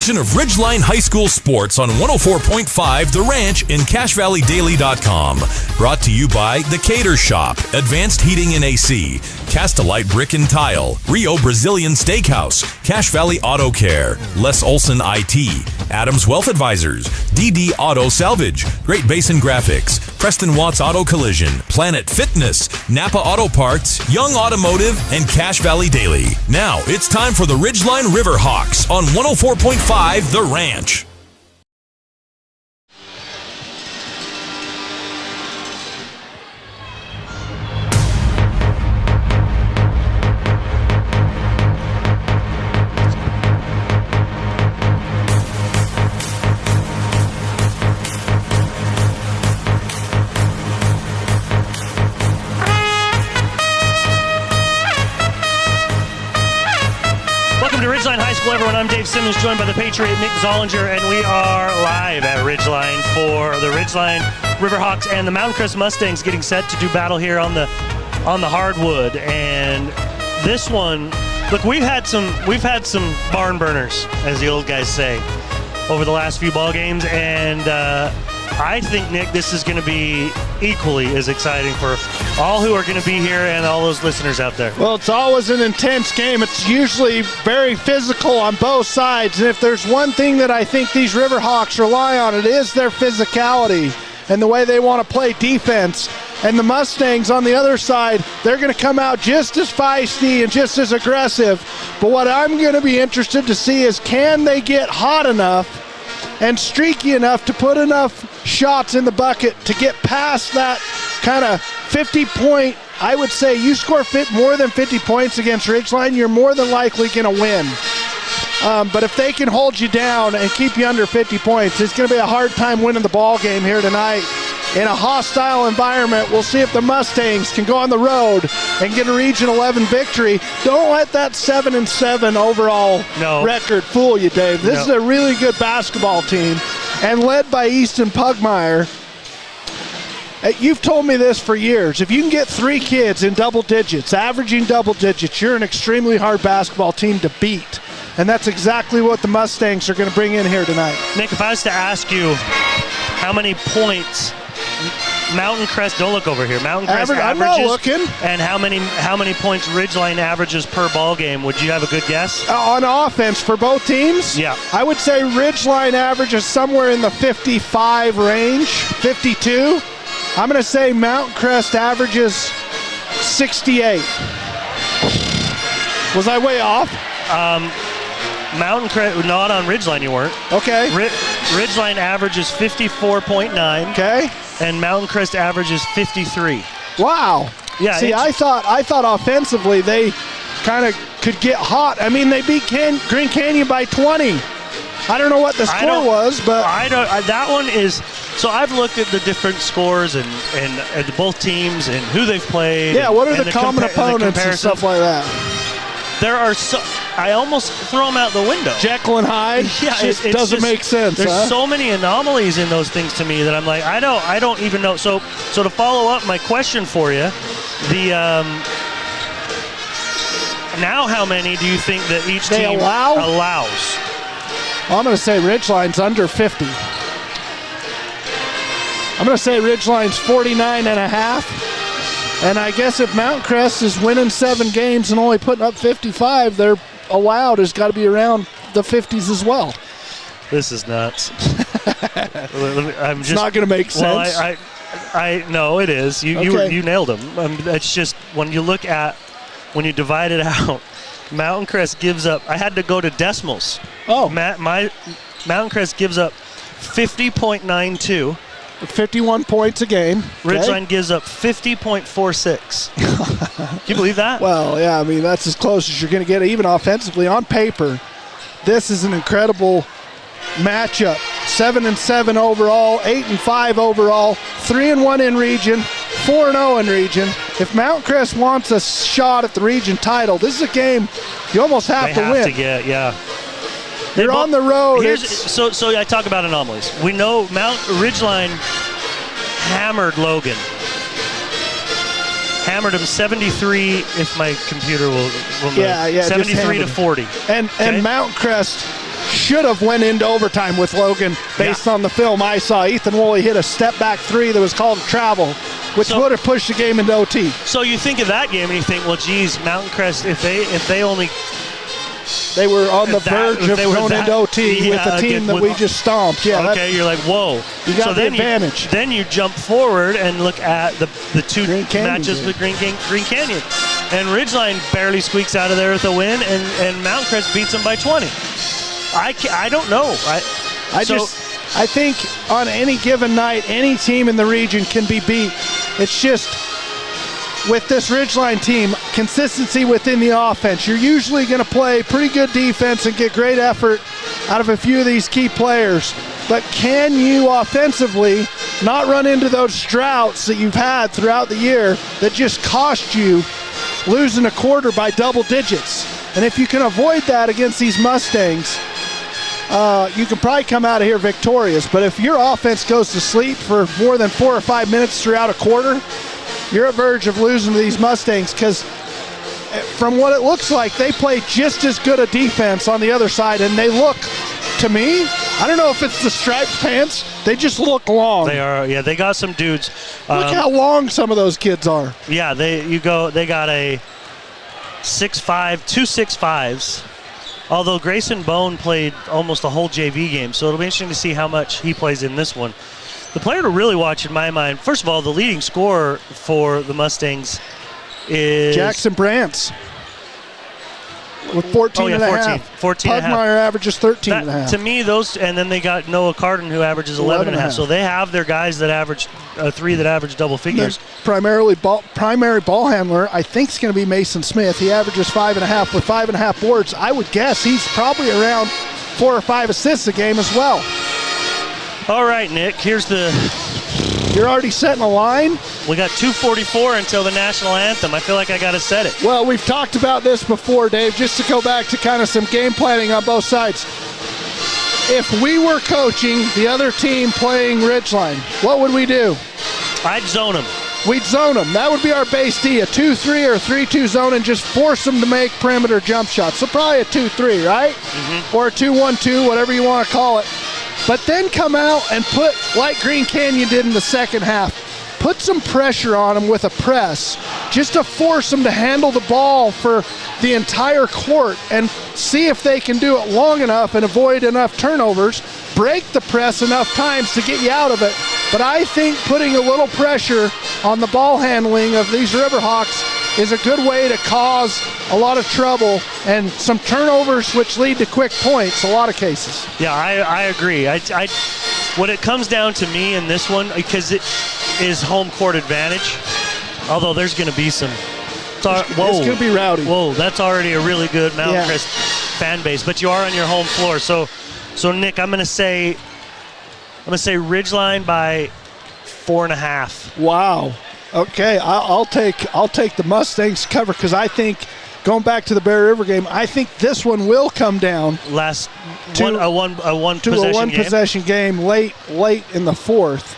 Of Ridgeline High School sports on 104.5 The Ranch in CashValleyDaily.com. Brought to you by The Cater Shop, Advanced Heating and AC, Castelite Brick and Tile, Rio Brazilian Steakhouse, Cache Valley Auto Care, Les Olson IT, Adams Wealth Advisors, DD Auto Salvage, Great Basin Graphics, Preston Watts Auto Collision, Planet Fitness, Napa Auto Parts, Young Automotive, and Cache Valley Daily. Now it's time for the Ridgeline Riverhawks on 104.5 The Ranch. Ridgeline High School, everyone. I'm Dave Simmons, joined by the Patriot Nick Zollinger, and we are live at Ridgeline for the Ridgeline Riverhawks and the Mountain Crest Mustangs getting set to do battle here on the hardwood. And this one, look, we've had some barn burners, as the old guys say, over the last few ball games, and I think, Nick, this is going to be equally as exciting for all who are going to be here and all those listeners out there. Well, it's always an intense game. It's usually very physical on both sides. And if there's one thing that I think these Riverhawks rely on, it is their physicality and the way they want to play defense. And the Mustangs on the other side, they're going to come out just as feisty and just as aggressive. But what I'm going to be interested to see is, can they get hot enough and streaky enough to put enough shots in the bucket to get past that kind of 50-point. I would say you score more than 50 points against Ridgeline, you're more than likely going to win. But if they can hold you down and keep you under 50 points, it's going to be a hard time winning the ball game here tonight. In a hostile environment, we'll see if the Mustangs can go on the road and get a Region 11 victory. Don't let that 7-7 overall record fool you, Dave. This is a really good basketball team, and led by Easton Pugmire. You've told me this for years. If you can get 3 kids in double digits, averaging double digits, you're an extremely hard basketball team to beat. And that's exactly what the Mustangs are going to bring in here tonight. Nick, if I was to ask you how many points Mountain Crest, don't look over here, Mountain Crest averages, I'm not looking. And how many points Ridgeline averages per ball game, would you have a good guess? On offense for both teams? Yeah. I would say Ridgeline averages somewhere in the 55 range, 52. I'm going to say Mountain Crest averages 68. Was I way off? Mountain Crest, not on Ridgeline you weren't. Okay. Ridgeline averages 54.9. Okay. And Mountain Crest averages 53. Wow. Yeah. See, I thought offensively they kind of could get hot. I mean, they beat Green Canyon by 20. I don't know what the score was, but that one is. So I've looked at the different scores and both teams and who they've played. Yeah, what are the common opponents and stuff like that? There are I almost throw them out the window. Jekyll and Hyde. Yeah, it doesn't make sense. There's so many anomalies in those things to me that I'm like, I don't even know. So to follow up my question for you, now how many do you think that each team allows? Well, I'm going to say Ridgeline's under 50. I'm going to say Ridgeline's 49.5. And I guess if Mount Crest is winning 7 games and only putting up 55, their allowed has got to be around the 50s as well. This is nuts. It's not going to make sense. Well, I no, it is. You nailed them. It's just when you divide it out, Mountain Crest gives up. I had to go to decimals. Oh, Mountain Crest gives up 50.92. 51 points a game. Ridgeline gives up 50.46. Can you believe that? Well, yeah, I mean, that's as close as you're going to get, even offensively. On paper, this is an incredible matchup. 7-7 overall, 8-5 overall, 3-1 in region, 4-0 in region. If Mount Crest wants a shot at the region title, this is a game you almost have to win. They have to get, yeah. You're on the road. So I talk about anomalies. We know Ridgeline hammered Logan. Hammered him 73, if my computer will know. Yeah, 73 to 40. And Mount Crest should have went into overtime with Logan based on the film I saw. Ethan Woolley hit a step-back three that was called a travel, which would have pushed the game into OT. So you think of that game and you think, well, geez, Mountain Crest, if they only... They were on the verge of going into OT with a team that we just stomped. Yeah. Okay, you're like, whoa. You got the advantage. Then you jump forward and look at the two matches with Green Canyon. And Ridgeline barely squeaks out of there with a win, and Mountain Crest beats them by 20. I don't know. I think on any given night, any team in the region can be beat. It's just with this Ridgeline team, consistency within the offense. You're usually going to play pretty good defense and get great effort out of a few of these key players. But can you offensively not run into those droughts that you've had throughout the year that just cost you losing a quarter by double digits? And if you can avoid that against these Mustangs, you can probably come out of here victorious. But if your offense goes to sleep for more than 4 or 5 minutes throughout a quarter, you're at verge of losing to these Mustangs, because from what it looks like, they play just as good a defense on the other side, and they look, to me, I don't know if it's the striped pants, they just look long. They are, yeah, they got some dudes. Look how long some of those kids are. Yeah, they got a 6'5", two 6'5s. Although Grayson Bone played almost a whole JV game, so it'll be interesting to see how much he plays in this one. The player to really watch in my mind, first of all, the leading scorer for the Mustangs is Jackson Brantz with 14 and a half. 14 and a half. Pugmire averages 13 and a half. To me, those, and then they got Noah Carden, who averages 11 and a half. So they have their guys that average three that average double figures. Primary ball handler, I think, is going to be Mason Smith. He averages 5.5 with 5.5 boards. I would guess he's probably around 4 or 5 assists a game as well. All right, Nick, here's You're already setting a line? We got 2:44 until the national anthem. I feel like I got to set it. Well, we've talked about this before, Dave, just to go back to kind of some game planning on both sides. If we were coaching the other team playing Ridgeline, what would we do? I'd zone them. We'd zone them. That would be our base D, a 2-3 or a 3-2 zone, and just force them to make perimeter jump shots. So probably a 2-3, right? Mm-hmm. Or a 2-1-2, whatever you want to call it. But then come out and put, like Green Canyon did in the second half, put some pressure on them with a press just to force them to handle the ball for the entire court and see if they can do it long enough and avoid enough turnovers, break the press enough times to get you out of it. But I think putting a little pressure on the ball handling of these Riverhawks is a good way to cause a lot of trouble and some turnovers, which lead to quick points, a lot of cases. Yeah, I agree. What it comes down to me in this one, because it is home court advantage, although there's going to be some. It's going to be rowdy. Whoa, that's already a really good Mountain Crest fan base, but you are on your home floor. So Nick, I'm going to say Ridgeline by 4.5. Wow. Okay, I'll take the Mustangs cover, because I think, going back to the Bear River game, I think this one will come down to a one possession game late in the fourth.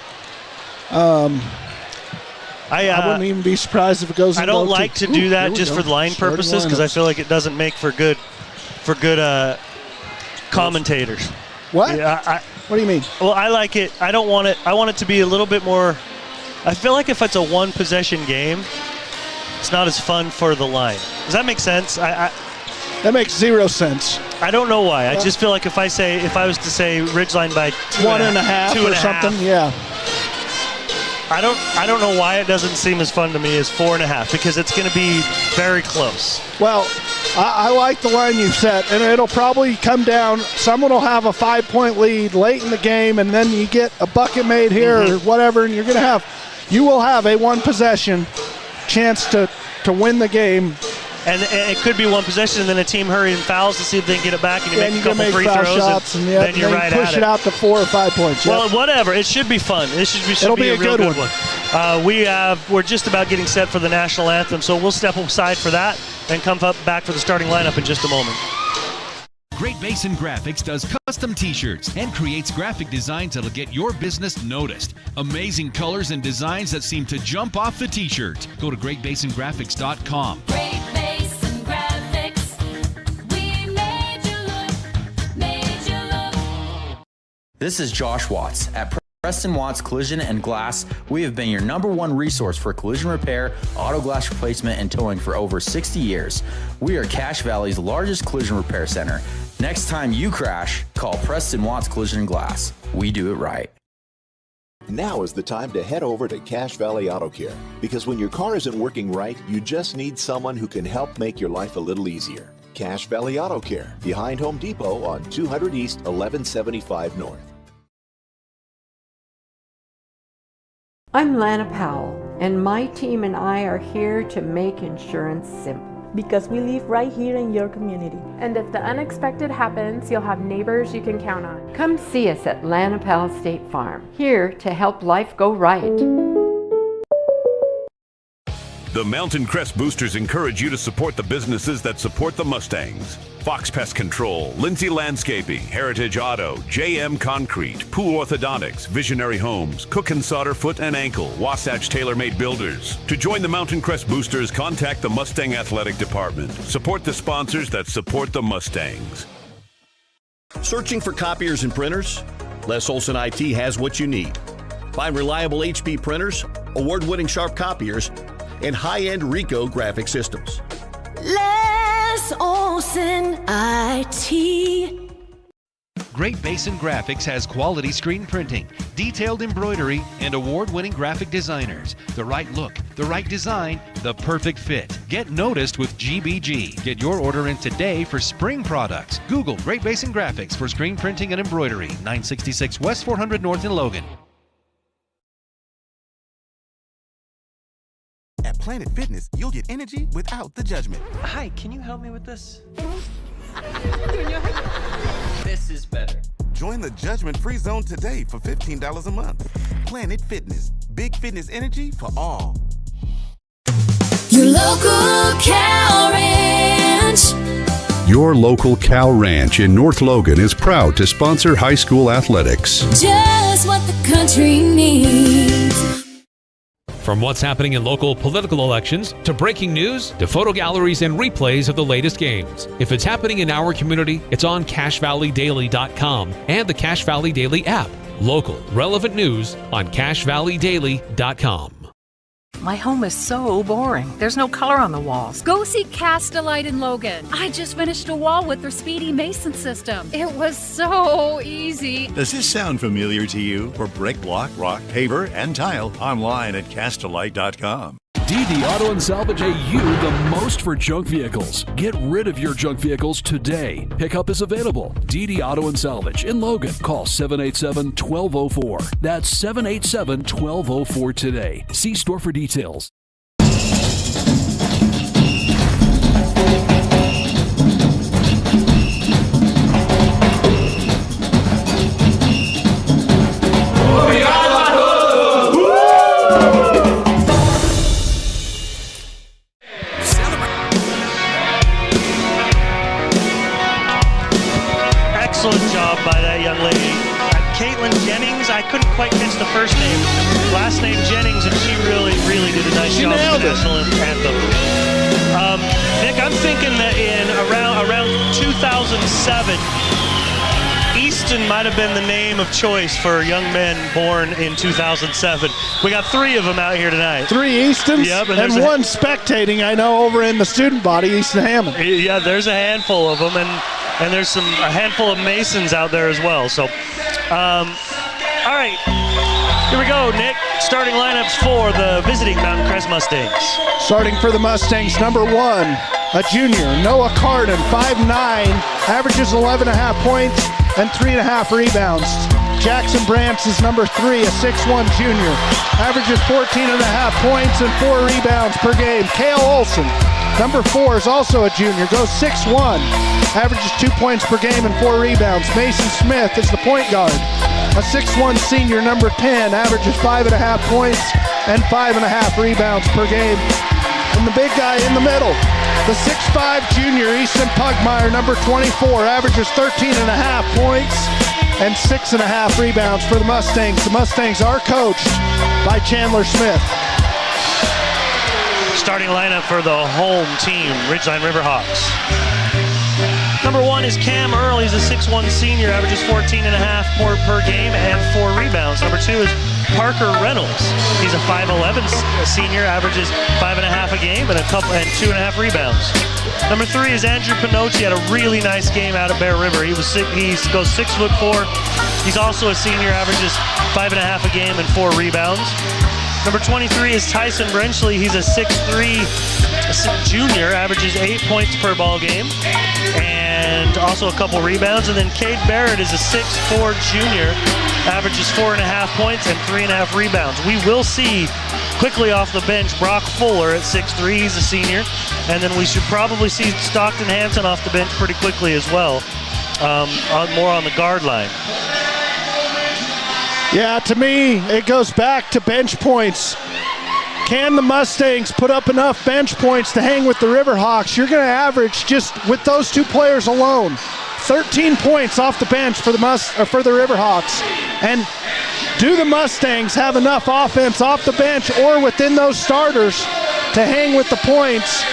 I wouldn't even be surprised if it goes. I don't like to do that just for line purposes, because I feel like it doesn't make for good commentators. What? Yeah, what do you mean? Well, I like it. I don't want it. I want it to be a little bit more. I feel like if it's a one possession game, it's not as fun for the line. Does that make sense? That makes zero sense. I don't know why. I just feel like if I was to say Ridgeline by 1.5 or something, yeah. I don't know why it doesn't seem as fun to me as 4.5, because it's going to be very close. Well, I like the line you've set, and it'll probably come down. Someone will have a 5-point lead late in the game, and then you get a bucket made here or whatever, and you will have a one possession chance to win the game. And it could be one possession, and then a team hurry and fouls to see if they can get it back, and you make a couple free throws, shots, and then you're right at it. Push it out to 4 or 5 points. Well, whatever. It should be fun. It should be a real good one. We're just about getting set for the national anthem, so we'll step aside for that and come back for the starting lineup in just a moment. Great Basin Graphics does custom t-shirts and creates graphic designs that'll get your business noticed. Amazing colors and designs that seem to jump off the t-shirt. Go to greatbasingraphics.com. Great Basin Graphics, we made you look, made you This is Josh Watts. At Preston Watts Collision and Glass, we have been your #1 resource for collision repair, auto glass replacement, and towing for over 60 years. We are Cache Valley's largest collision repair center. Next time you crash, call Preston Watts Collision and Glass. We do it right. Now is the time to head over to Cache Valley Auto Care, because when your car isn't working right, you just need someone who can help make your life a little easier. Cache Valley Auto Care, behind Home Depot on 200 East, 1175 North. I'm Lana Powell, and my team and I are here to make insurance simple. Because we live right here in your community. And if the unexpected happens, you'll have neighbors you can count on. Come see us at Lana Powell State Farm, here to help life go right. The Mountain Crest Boosters encourage you to support the businesses that support the Mustangs. Fox Pest Control, Lindsay Landscaping, Heritage Auto, JM Concrete, Pool Orthodontics, Visionary Homes, Cook and Solder Foot and Ankle, Wasatch Tailor-Made Builders. To join the Mountain Crest Boosters, contact the Mustang Athletic Department. Support the sponsors that support the Mustangs. Searching for copiers and printers? Les Olson IT has what you need. Find reliable HP printers, award-winning Sharp copiers, and high-end Ricoh graphic systems. Les Olson IT. Great Basin Graphics has quality screen printing, detailed embroidery, and award-winning graphic designers. The right look, the right design, the perfect fit. Get noticed with GBG. Get your order in today for spring products. Google Great Basin Graphics for screen printing and embroidery. 966 West 400 North in Logan. At Planet Fitness, you'll get energy without the judgment. Hi, can you help me with this? This is better. Join the judgment-free zone today for $15 a month. Planet Fitness. Big fitness energy for all. Your local cow ranch. Your local cow ranch in North Logan is proud to sponsor high school athletics. Just what the country needs. From what's happening in local political elections, to breaking news, to photo galleries and replays of the latest games. If it's happening in our community, it's on CacheValleyDaily.com and the Cache Valley Daily app. Local, relevant news on CacheValleyDaily.com. My home is so boring. There's no color on the walls. Go see Cast-A-Lite in Logan. I just finished a wall with their Speedy Mason system. It was so easy. Does this sound familiar to you? For brick, block, rock, paver, and tile, online at Cast-A-Lite.com. DD Auto and Salvage you the most for junk vehicles. Get rid of your junk vehicles today. Pickup is available. DD Auto and Salvage in Logan. Call 787-1204. That's 787-1204 today. See store for details. Excellent job by that young lady. Caitlin Jennings, I couldn't quite catch the first name. Last name Jennings, and she really did a nice job with the national anthem. Nick, I'm thinking that in around 2007, Easton might have been the name of choice for young men born in 2007. We got 3 of them out here tonight. 3 Eastons, yep, and one spectating, I know, over in the student body, Easton Hammond. Yeah, there's a handful of them, and there's a handful of Masons out there as well. So, all right, here we go, Nick. Starting lineups for the visiting Mountain Crest Mustangs. Starting for the Mustangs, number 1, a junior, Noah Carden, 5'9", averages 11.5 points and 3.5 rebounds. Jackson Brantz is number 3, a 6'1" junior, averages 14.5 points and 4 rebounds per game. Kale Olson, number 4, is also a junior, goes 6'1", averages 2 points per game and 4 rebounds. Mason Smith is the point guard, a 6'1" senior, number 10, averages 5.5 points and 5.5 rebounds per game. And the big guy in the middle, the 6'5" junior, Easton Pugmire, number 24, averages 13.5 points and 6.5 rebounds for the Mustangs. The Mustangs are coached by Chandler Smith. Starting lineup for the home team, Ridgeline Riverhawks. Number 1 is Cam Earl. He's a 6'1 senior, averages 14.5 per game and 4 rebounds. Number 2 is Parker Reynolds. He's a 5'11 senior, averages 5.5 a game and 2.5 rebounds. Number 3 is Andrew Pinocci. Had a really nice game out of Bear River. He goes 6'4". He's also a senior, averages 5.5 a game and 4 rebounds. Number 23 is Tyson Brenchley. He's a 6'3 junior, averages 8 points per ball game and also a couple rebounds. And then Cade Barrett is a 6'4 junior, averages 4.5 points and 3.5 rebounds. We will see quickly off the bench Brock Fuller at 6'3. He's a senior. And then we should probably see Stockton Hansen off the bench pretty quickly as well, more on the guard line. Yeah, to me, it goes back to bench points. Can the Mustangs put up enough bench points to hang with the Riverhawks? You're going to average, just with those two players alone, 13 points off the bench for the Riverhawks. And do the Mustangs have enough offense off the bench or within those starters to hang with the points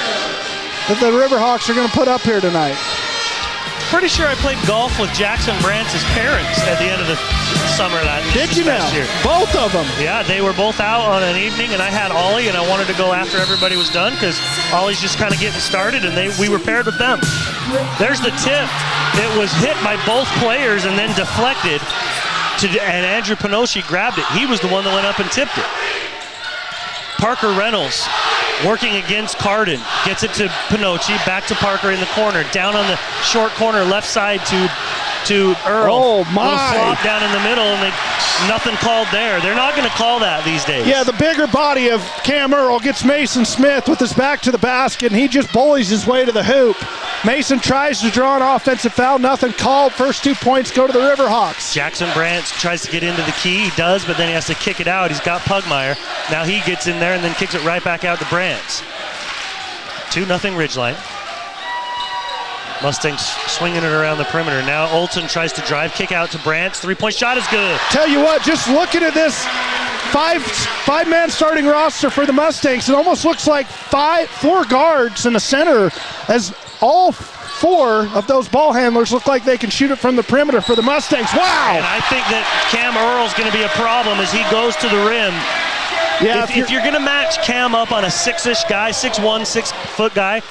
that the Riverhawks are going to put up here tonight? Pretty sure I played golf with Jackson Brantz's parents at the end of the summer last year. Both of them? Yeah, they were both out on an evening, and I had Ollie, and I wanted to go after everybody was done because Ollie's just kind of getting started, and we were paired with them. There's the tip. It was hit by both players and then deflected, and Andrew Pinocci grabbed it. He was the one that went up and tipped it. Parker Reynolds working against Cardin, gets it to Pinocci, back to Parker in the corner, down on the short corner, left side to Earl. Oh my! Little flop down in the middle, and nothing called there. They're not going to call that these days. Yeah, the bigger body of Cam Earl gets Mason Smith with his back to the basket, and he just bullies his way to the hoop. Mason tries to draw an offensive foul, nothing called. First 2 points go to the Riverhawks. Jackson Brandt tries to get into the key. He does, but then he has to kick it out. He's got Pugmire. Now he gets in there and then kicks it right back out to Brandt. 2-0 Ridgeline. Mustangs swinging it around the perimeter. Now Olson tries to drive, kick out to Brandt. 3-point shot is good. Tell you what, just looking at this five-man starting roster for the Mustangs, it almost looks like 4 guards and a center, as all 4 of those ball handlers look like they can shoot it from the perimeter for the Mustangs. Wow! And I think that Cam Earl's going to be a problem as he goes to the rim. Yeah, if you're going to match Cam up on a 6-ish guy, 6'1", 6-foot guy,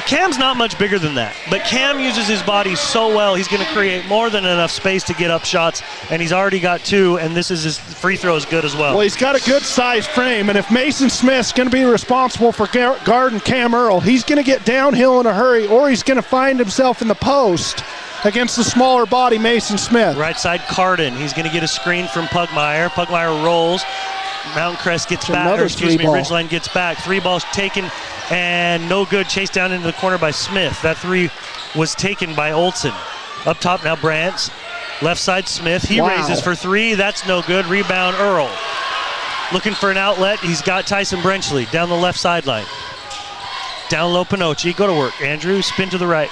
Cam's not much bigger than that, but Cam uses his body so well, he's going to create more than enough space to get up shots, and he's already got 2, and this is his free throw is good as well. Well, he's got a good size frame, and if Mason Smith's going to be responsible for guarding Cam Earl, he's going to get downhill in a hurry, or he's going to find himself in the post against the smaller body Mason Smith. Right side Cardin, he's going to get a screen from Pugmire. Pugmire rolls. Mountain Crest gets back, Ridgeline gets back. 3 balls taken and no good. Chased down into the corner by Smith. That 3 was taken by Olson. Up top now Brandt. Left side Smith. He raises for 3. That's no good. Rebound Earl. Looking for an outlet. He's got Tyson Brenchley down the left sideline. Down low Pinocci. Go to work. Andrew, spin to the right.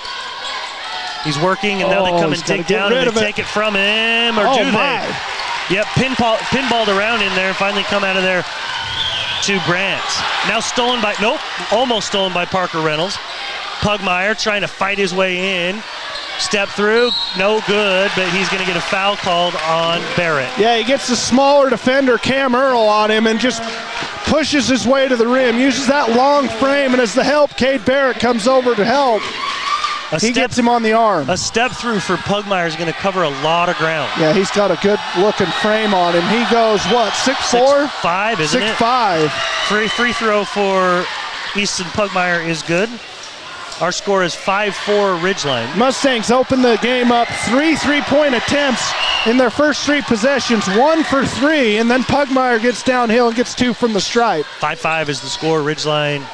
He's working, and now they come and dig down and they take it from him, or do they? Yep, pinballed around in there and finally come out of there to Brandt. Now stolen by, almost stolen by Parker Reynolds. Pugmire trying to fight his way in. Step through, no good, but he's going to get a foul called on Barrett. Yeah, he gets the smaller defender, Cam Earl, on him and just pushes his way to the rim, uses that long frame, and as the help, Cade Barrett comes over to help. He gets him on the arm. A step through for Pugmire is going to cover a lot of ground. Yeah, he's got a good looking frame on him. He goes, 6'4"? 6'5", isn't it? 6'5". Free throw for Easton Pugmire is good. Our score is 5-4 Ridgeline. Mustangs open the game up 3 3-point attempts in their first 3 possessions, 1 for 3, and then Pugmire gets downhill and gets 2 from the stripe. 5-5 is the score. Ridgeline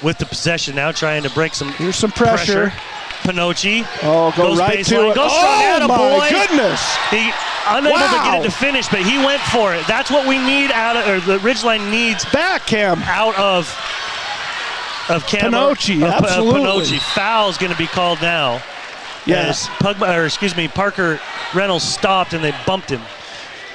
with the possession now, trying to break some. Here's some pressure. Pinocci. Oh, goes right to it. Goes strong, my goodness. He unable to get it to finish, but he went for it. That's what we need the Ridgeline needs. Back Cam. Out of Cam. Pinocci, absolutely. Pinocci. Foul's going to be called now. Yes. Parker Reynolds stopped and they bumped him.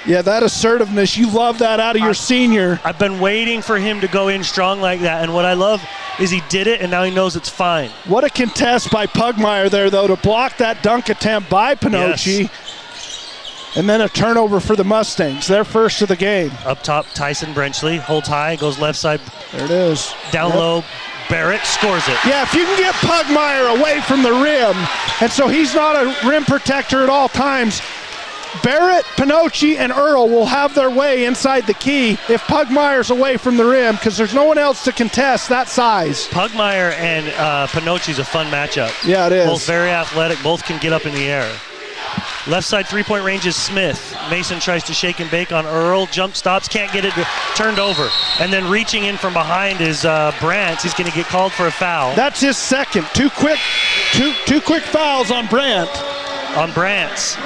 Yeah, that assertiveness, you love that out of your senior. I've been waiting for him to go in strong like that, and what I love is he did it, and now he knows it's fine. What a contest by Pugmire there, though, to block that dunk attempt by Pinocchi. Yes. And then a turnover for the Mustangs. Their first of the game. Up top, Tyson Brenchley holds high, goes left side. There it is. Down low, Barrett scores it. Yeah, if you can get Pugmire away from the rim, and so he's not a rim protector at all times, Barrett, Pinocchi, and Earl will have their way inside the key if Pugmire's away from the rim, because there's no one else to contest that size. Pugmire and Pinocchi's a fun matchup. Yeah, it is. Both very athletic. Both can get up in the air. Left side three-point range is Smith. Mason tries to shake and bake on Earl. Jump stops, can't get it turned over. And then reaching in from behind is Brandt. He's going to get called for a foul. That's his second. Two quick fouls on Brandt. On Brantz,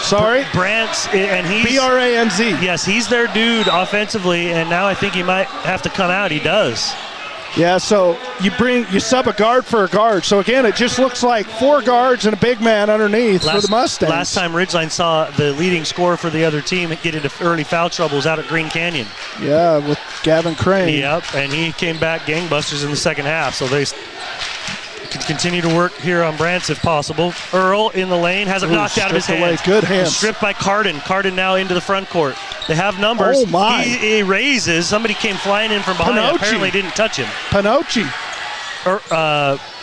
sorry. Brantz, and he's B-R-A-N-Z. Yes, he's their dude offensively, and now I think he might have to come out. He does. Yeah, so you sub a guard for a guard. So again, it just looks like 4 guards and a big man underneath for the Mustangs. Last time Ridgeline saw the leading scorer for the other team get into early foul trouble was out at Green Canyon. Yeah, with Gavin Crane. Yep, and he came back gangbusters in the second half. So they can continue to work here on Brantz if possible. Earl in the lane has it knocked out of his hands. Good hands. Stripped by Carden. Carden now into the front court. They have numbers. Oh my! He raises. Somebody came flying in from behind. Pinocchi. Apparently didn't touch him. Pinocchi.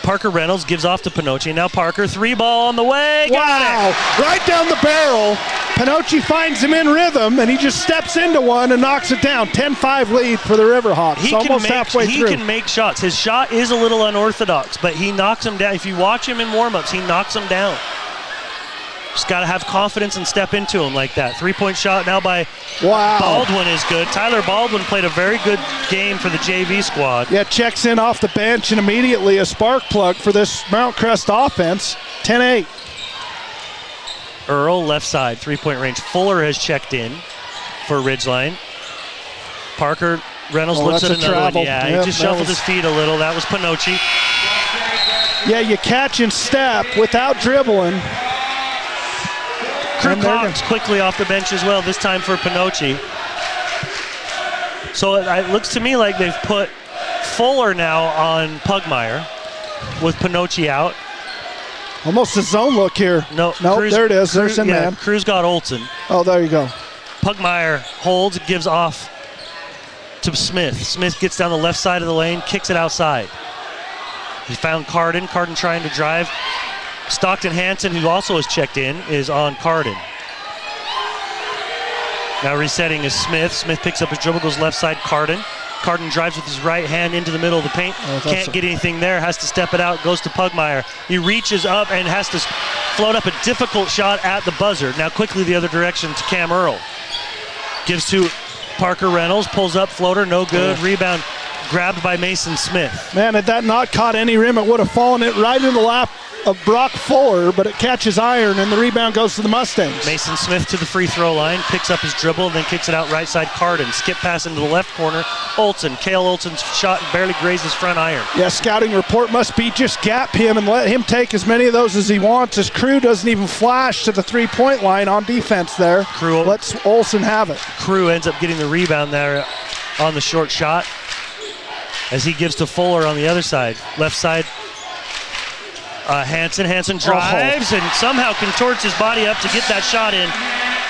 Parker Reynolds gives off to Pinocchi. Now Parker, 3-ball on the way. Got it. Right down the barrel. Pinocchi finds him in rhythm, and he just steps into one and knocks it down. 10-5 lead for the Riverhawks. Almost halfway through. He can make shots. His shot is a little unorthodox, but he knocks them down. If you watch him in warm-ups, he knocks them down. Just got to have confidence and step into him like that. 3-point shot now by Baldwin is good. Tyler Baldwin played a very good game for the JV squad. Yeah, checks in off the bench and immediately a spark plug for this Mount Crest offense. 10-8. Earl left side, 3-point range. Fuller has checked in for Ridgeline. Parker Reynolds looks at another one. Yeah, he just shuffled his feet a little. That was Pinocchi. Yeah, you catch and step without dribbling. Drew Cox quickly off the bench as well, this time for Pinocchi. So it looks to me like they've put Fuller now on Pugmire with Pinocchi out. Almost a zone look here. No, there it is. There's him, man. Cruz got Olsen. Oh, there you go. Pugmire holds, gives off to Smith. Smith gets down the left side of the lane, kicks it outside. He found Carden. Carden trying to drive. Stockton Hansen, who also has checked in, is on Carden. Now resetting is Smith. Smith picks up his dribble, goes left side, Carden. Carden drives with his right hand into the middle of the paint. Can't get anything there, has to step it out, goes to Pugmire. He reaches up and has to float up a difficult shot at the buzzer. Now quickly the other direction to Cam Earl. Gives to Parker Reynolds, pulls up, floater, no good. Rebound grabbed by Mason Smith. Man, had that not caught any rim, it would have fallen it right in the lap of Brock Fuller, but it catches iron and the rebound goes to the Mustangs. Mason Smith to the free throw line, picks up his dribble, then kicks it out right side. Carden, skip pass into the left corner. Olsen, Cale Olsen's shot barely grazes front iron. Yeah, scouting report must be just gap him and let him take as many of those as he wants. His Crew doesn't even flash to the 3-point line on defense there. Crew lets Olsen have it. Crew ends up getting the rebound there on the short shot as he gives to Fuller on the other side. Left side. Hansen drives and somehow contorts his body up to get that shot in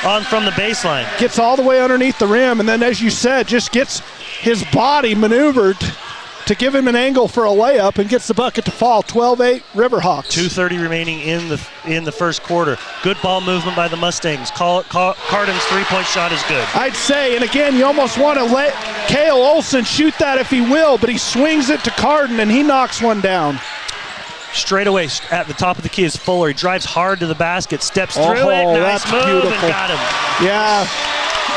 on from the baseline. Gets all the way underneath the rim, and then, as you said, just gets his body maneuvered to give him an angle for a layup and gets the bucket to fall. 12-8 Riverhawks. 2:30 remaining in the first quarter. Good ball movement by the Mustangs. Carden's 3-point shot is good. I'd say, and again, you almost want to let Cale Olsen shoot that if he will, but he swings it to Carden and he knocks one down. Straight away at the top of the key is Fuller. He drives hard to the basket, steps through it. Nice move beautiful. And got him. Yeah.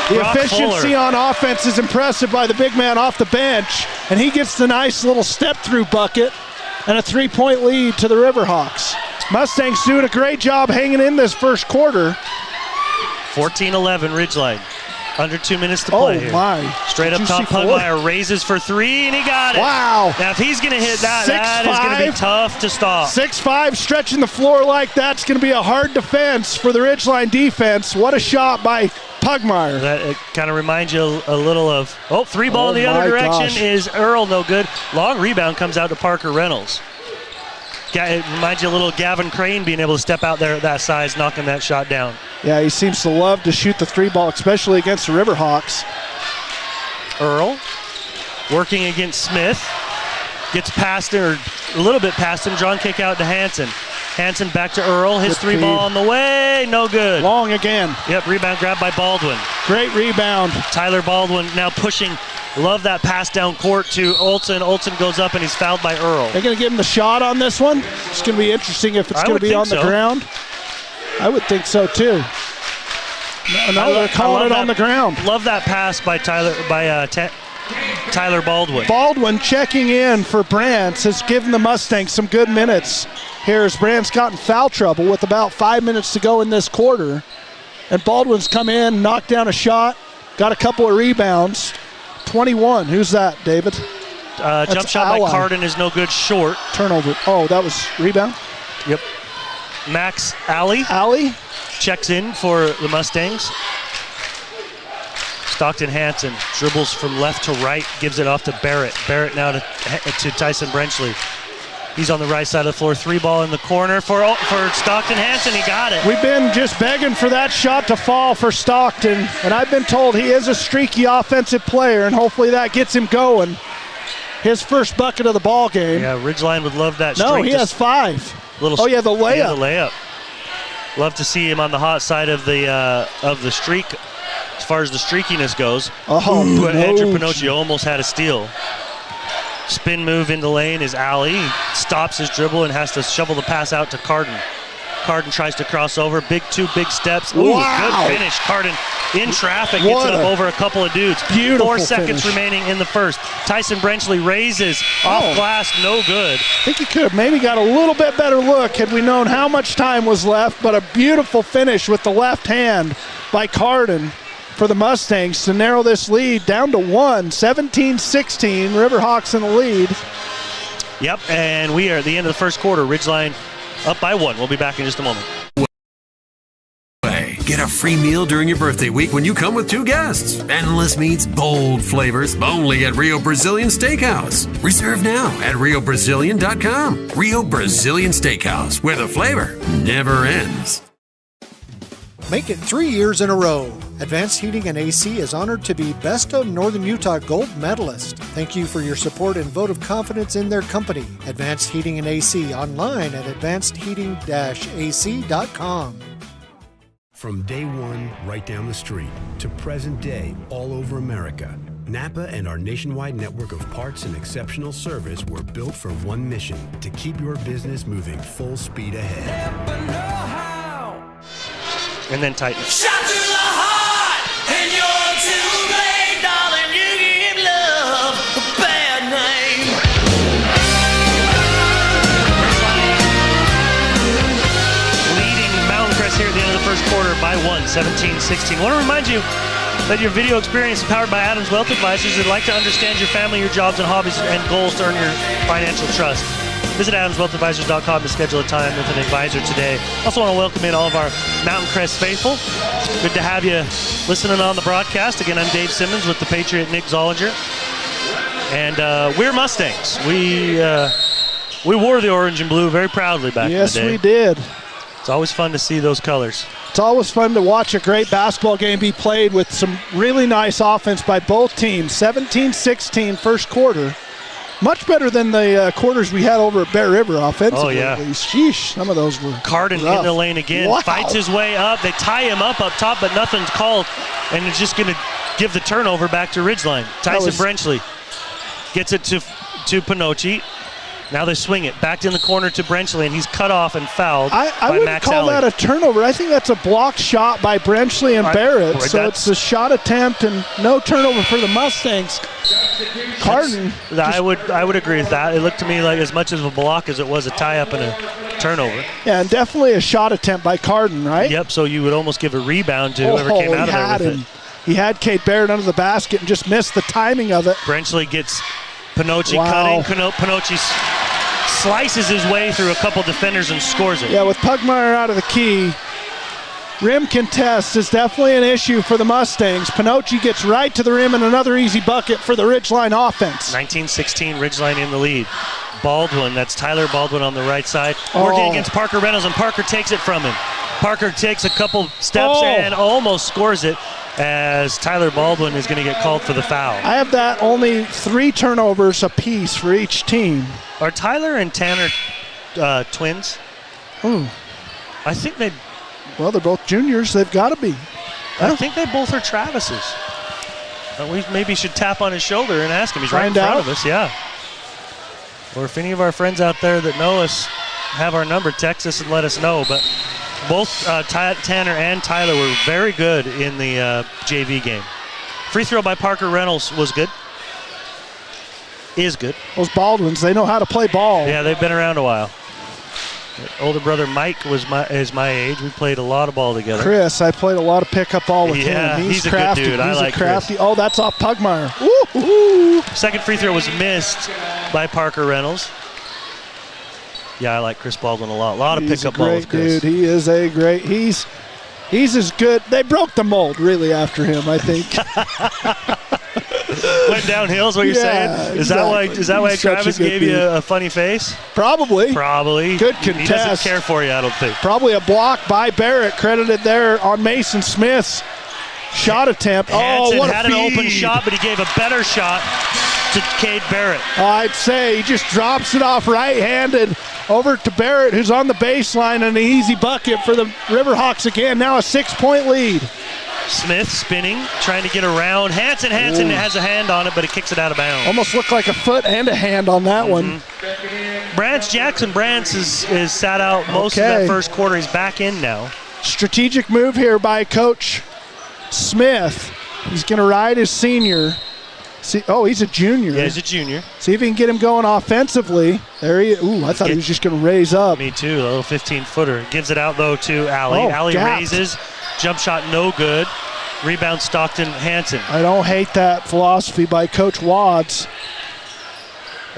The Brock efficiency Fuller on offense is impressive by the big man off the bench, and he gets the nice little step-through bucket and a 3-point lead to the Riverhawks. Mustangs doing a great job hanging in this first quarter. 14-11 Ridgeline. Under 2 minutes to play here. My. Straight up top, Pugmire raises for 3, and he got it. Wow. Now, if he's going to hit that, that is going to be tough to stop. 6'5", stretching the floor like that's going to be a hard defense for the Ridgeline defense. What a shot by Pugmire. That kind of reminds you a little of, three ball in the other direction is Earl, no good. Long rebound comes out to Parker Reynolds. It reminds you a little Gavin Crane being able to step out there at that size, knocking that shot down. Yeah, he seems to love to shoot the three ball, especially against the Riverhawks. Earl working against Smith. Gets past him, or a little bit past him. Drawn kick out to Hansen. Hansen back to Earl. His three ball on the way. No good. Long again. Yep, rebound grabbed by Baldwin. Great rebound. Tyler Baldwin now pushing. Love that pass down court to Olsen. Olsen goes up and he's fouled by Earl. They're going to give him the shot on this one. It's going to be interesting if it's going to be on the ground. I would think so too. No, they're calling it on the ground. Love that pass by Tyler Baldwin. Baldwin checking in for Brantz has given the Mustangs some good minutes here as Brantz got in foul trouble with about 5 minutes to go in this quarter. And Baldwin's come in, knocked down a shot, got a couple of rebounds. 21. Who's that, David? Jump shot by Carden is no good, short. Turnover. Oh, that was rebound? Yep. Max Alley. Alley checks in for the Mustangs. Stockton Hansen dribbles from left to right, gives it off to Barrett. Barrett now to Tyson Brenchley. He's on the right side of the floor. Three ball in the corner for Stockton Hansen. He got it. We've been just begging for that shot to fall for Stockton, and I've been told he is a streaky offensive player, and hopefully that gets him going. His first bucket of the ball game. Yeah, Ridgeline would love that. No, he has 5. The layup. Yeah, the layup. Love to see him on the hot side of the streak. As far as the streakiness goes. Andrew Pinocchio almost had a steal. Spin move into lane is Alley. He stops his dribble and has to shovel the pass out to Carden. Carden tries to cross over. Big steps. Good finish. Carden in traffic. Gets it up over a couple of dudes. Beautiful 4 seconds finish. remaining in the first. Tyson Brenchley raises off glass. No good. I think he could have maybe got a little bit better look had we known how much time was left, but a beautiful finish with the left hand by Carden for the Mustangs to narrow this lead down to 1, 17-16. Riverhawks in the lead. Yep, and we are at the end of the first quarter. Ridgeline up by 1. We'll be back in just a moment. Get a free meal during your birthday week when you come with 2 guests. Endless meats, bold flavors, only at Rio Brazilian Steakhouse. Reserve now at riobrazilian.com. Rio Brazilian Steakhouse, where the flavor never ends. Make it 3 years in a row. Advanced Heating and AC is honored to be Best of Northern Utah Gold Medalist. Thank you for your support and vote of confidence in their company. Advanced Heating and AC online at advancedheating-ac.com. From day one, right down the street, to present day, all over America, Napa and our nationwide network of parts and exceptional service were built for one mission: to keep your business moving full speed ahead. And then tighten. Shot to the heart, and you're too late, darling. You give love a bad name. Leading Mountain Crest here at the end of the first quarter by 1, 17-16. I want to remind you that your video experience is powered by Adams Wealth Advisors that like to understand your family, your jobs, and hobbies and goals to earn your financial trust. Visit AdamsWealthAdvisors.com to schedule a time with an advisor today. Also want to welcome in all of our Mountain Crest faithful. Good to have you listening on the broadcast. Again, I'm Dave Simmons with the Patriot Nick Zollinger. And we're Mustangs. We wore the orange and blue very proudly back in the day. Yes, we did. It's always fun to see those colors. It's always fun to watch a great basketball game be played with some really nice offense by both teams. 17-16 first quarter. Much better than the quarters we had over at Bear River offensively. Oh, yeah. Sheesh, some of those were Carden rough. in the lane again. Wow. Fights his way up. They tie him up top, but nothing's called. And it's just going to give the turnover back to Ridgeline. Tyson Brenchley gets it to Pinocchi. Now they swing it back in the corner to Brenchley, and he's cut off and fouled I by wouldn't Max call Alley. that a turnover. I think that's a blocked shot by Brenchley and Barrett. Right, so it's a shot attempt and no turnover for the Mustangs. Carden. I would agree with that. It looked to me like as much of a block as it was a tie-up and a turnover. Yeah, and definitely a shot attempt by Carden, right? Yep, so you would almost give a rebound to whoever came out of there with it. He had Kate Barrett under the basket and just missed the timing of it. Brenchley gets Pinocchi cutting. Pinocchi slices his way through a couple defenders and scores it. Yeah, with Pugmire out of the key, rim contest is definitely an issue for the Mustangs. Pinocchi gets right to the rim and another easy bucket for the Ridgeline offense. 19-16, Ridgeline in the lead. Baldwin, that's Tyler Baldwin on the right side, working against Parker Reynolds, and Parker takes it from him. Parker takes a couple steps and almost scores it, as Tyler Baldwin is going to get called for the foul. I have that only 3 turnovers apiece for each team. Are Tyler and Tanner twins? I think they... Well, they're both juniors. They've got to be. I think they both are Travis's. We maybe should tap on his shoulder and ask him. He's right in front of us, yeah. Or if any of our friends out there that know us have our number, text us and let us know. But both Tanner and Tyler were very good in the JV game. Free throw by Parker Reynolds was good. Is good. Those Baldwins, they know how to play ball. Yeah, they've been around a while. Older brother Mike is my age. We played a lot of ball together. Chris, I played a lot of pickup ball with him. He's crafty. A good dude. I like crafty. Chris. Oh, that's off Pugmire. Woo-hoo. Second free throw was missed by Parker Reynolds. Yeah, I like Chris Baldwin a lot. A lot of pickup ball with Chris. Dude. He is a great. He's as good. They broke the mold really after him, I think. Went downhill is what you're saying? Is that why Travis gave you a funny face? Probably. Good contest. He doesn't care for you, I don't think. Probably a block by Barrett, credited there on Mason Smith's shot attempt. Hansen what a had feed. an open shot, but he gave a better shot to Cade Barrett. I'd say he just drops it off right-handed over to Barrett, who's on the baseline, and an easy bucket for the Riverhawks again. Now a 6-point lead. Smith spinning, trying to get around. Hansen has a hand on it, but it kicks it out of bounds. Almost looked like a foot and a hand on that one. Jackson Brantz is sat out most of that first quarter. He's back in now. Strategic move here by Coach Smith. He's going to ride his senior. He's a junior. Yeah, he's a junior. See if he can get him going offensively. There he is. I thought he was just going to raise up. Me too, a little 15-footer. Gives it out, though, to Allie. Allie raises. Jump shot no good. Rebound Stockton Hansen. I don't hate that philosophy by Coach Wads.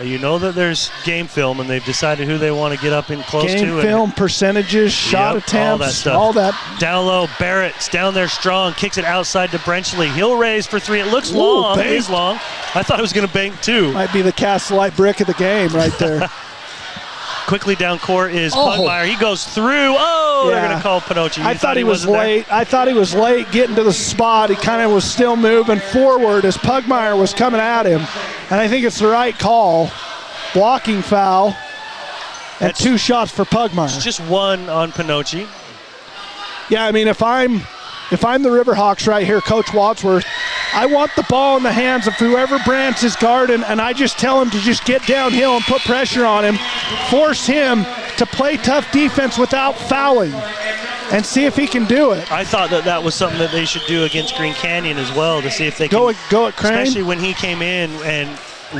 You know that there's game film, and they've decided who they want to get up in close to. Game film, percentages, shot attempts, all that. Down low, Barrett's down there strong, kicks it outside to Brenchley. He'll raise for 3. It looks long. It is long. I thought it was going to bank 2. Might be the Castle-Light brick of the game right there. Quickly down court is Pugmire. He goes through. They're going to call Pinocchi. I thought he was late. I thought he was late getting to the spot. He kind of was still moving forward as Pugmire was coming at him. And I think it's the right call. Blocking foul. And 2 shots for Pugmire. It's just 1 on Pinocchi. Yeah, I mean, if I'm the Riverhawks right here, Coach Wadsworth, I want the ball in the hands of whoever Brantz is guarding, and I just tell him to just get downhill and put pressure on him, force him to play tough defense without fouling, and see if he can do it. I thought that was something that they should do against Green Canyon as well, to see if they go can at Crane. Especially when he came in and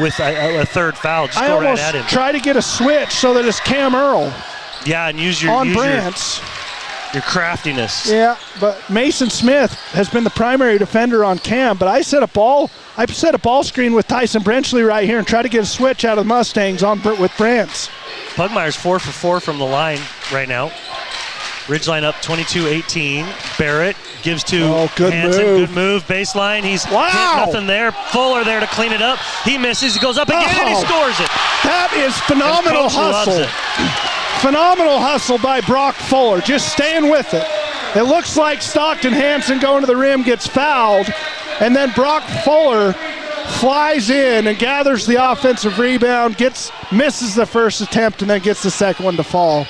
with a third foul, just go right at him. Try to get a switch so that it's Cam Earl. Yeah, and use your Brantz. Your craftiness. Yeah, but Mason Smith has been the primary defender on Cam, but I set a ball screen with Tyson Brenchley right here and try to get a switch out of the Mustangs with Brantz. Pugmire's 4 for 4 from the line right now. Ridgeline up 22-18. Barrett gives to Hansen. Good move. Baseline. He's hit nothing there. Fuller there to clean it up. He misses. He goes up again and he scores it. That is phenomenal hustle. Phenomenal hustle by Brock Fuller, just staying with it. It looks like Stockton Hansen going to the rim gets fouled, and then Brock Fuller flies in and gathers the offensive rebound, misses the first attempt, and then gets the second one to fall.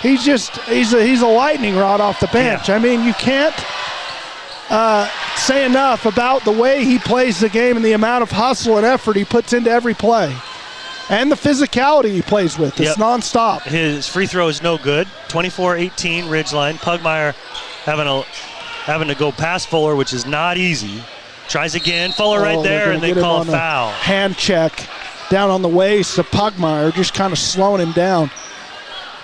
He's a lightning rod off the bench. Yeah. I mean, you can't say enough about the way he plays the game and the amount of hustle and effort he puts into every play. And the physicality he plays with. It's nonstop. His free throw is no good. 24-18 Ridgeline. Pugmire having to go past Fuller, which is not easy. Tries again. Fuller right there, and they call a foul. Hand check down on the waist of Pugmire, just kind of slowing him down.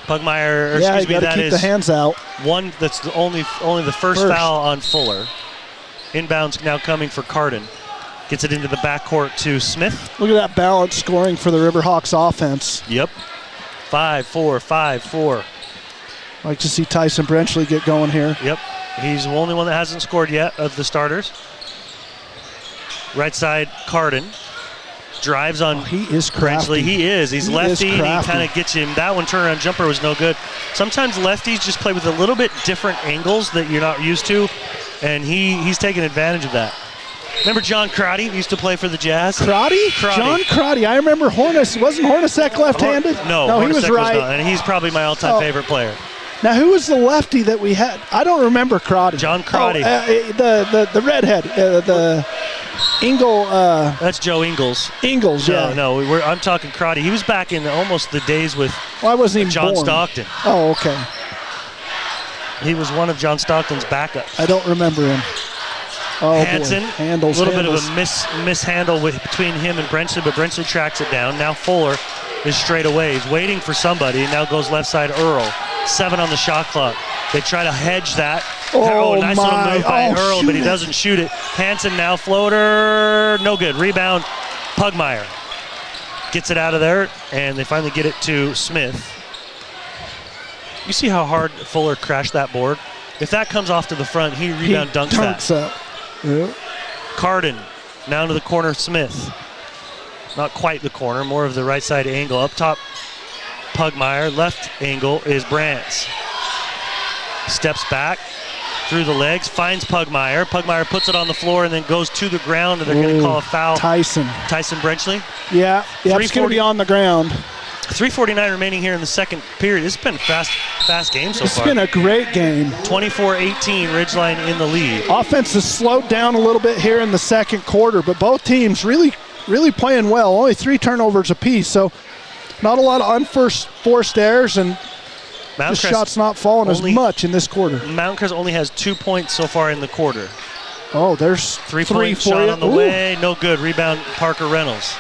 Pugmire, keep the hands out. One that's only the first foul on Fuller. Inbounds now coming for Cardin. Gets it into the backcourt to Smith. Look at that balance scoring for the Riverhawks offense. Yep. 5-4, 5-4. Like to see Tyson Brenchley get going here. Yep. He's the only one that hasn't scored yet of the starters. Right side, Carden. Drives on he is crafty. He is. He's lefty. He kind of gets him. That one turnaround jumper was no good. Sometimes lefties just play with a little bit different angles that you're not used to, and he's taking advantage of that. Remember John Crotty used to play for the Jazz? Crotty? John Crotty. I remember Wasn't Hornacek left-handed? No, he was right. Was not, and he's probably my all-time favorite player. Now, who was the lefty that we had? I don't remember Crotty. John Crotty. The redhead, the Ingle. That's Joe Ingles. Ingles, yeah. No, I'm talking Crotty. He was back in almost the days with John Stockton. Oh, okay. He was one of John Stockton's backups. I don't remember him. Oh, Hansen, a little bit of a mishandle between him and Brensley, but Brensley tracks it down. Now Fuller is straight away. He's waiting for somebody. Now goes left side Earl. 7 on the shot clock. They try to hedge that. Nice little move by Earl, but he doesn't shoot it. Hansen now floater. No good. Rebound. Pugmire gets it out of there, and they finally get it to Smith. You see how hard Fuller crashed that board? If that comes off to the front, he dunks that. Up. Yeah. Carden now to the corner, Smith. Not quite the corner, more of the right side angle. Up top, Pugmire. Left angle is Brantz. Steps back through the legs, finds Pugmire. Pugmire puts it on the floor and then goes to the ground, and they're going to call a foul. Tyson Brenchley? Yeah, it's going to be on the ground. 3:49 remaining here in the second period. It's been a fast game so far. It's been a great game. 24-18, Ridgeline in the lead. Offense has slowed down a little bit here in the second quarter, but both teams really playing well. Only 3 turnovers apiece, so not a lot of unforced errors, and the shot's not falling as much in this quarter. Mount Crest only has 2 points so far in the quarter. Oh, there's 3-point shot on the way. No good. Rebound, Parker Reynolds.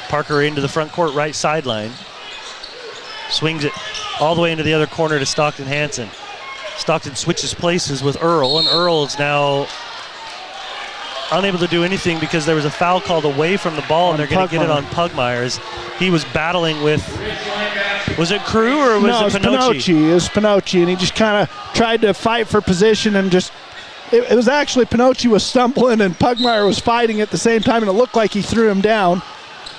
Parker into the front court right sideline. Swings it all the way into the other corner to Stockton Hansen. Stockton switches places with Earl, and Earl is now unable to do anything because there was a foul called away from the ball, and they're going to get it on Pugmire. He was battling with, was it Crew or was it Pinocchi? It was Pinocchi, and he just kind of tried to fight for position and just, it was actually Pinocchi was stumbling and Pugmire was fighting at the same time, and it looked like he threw him down.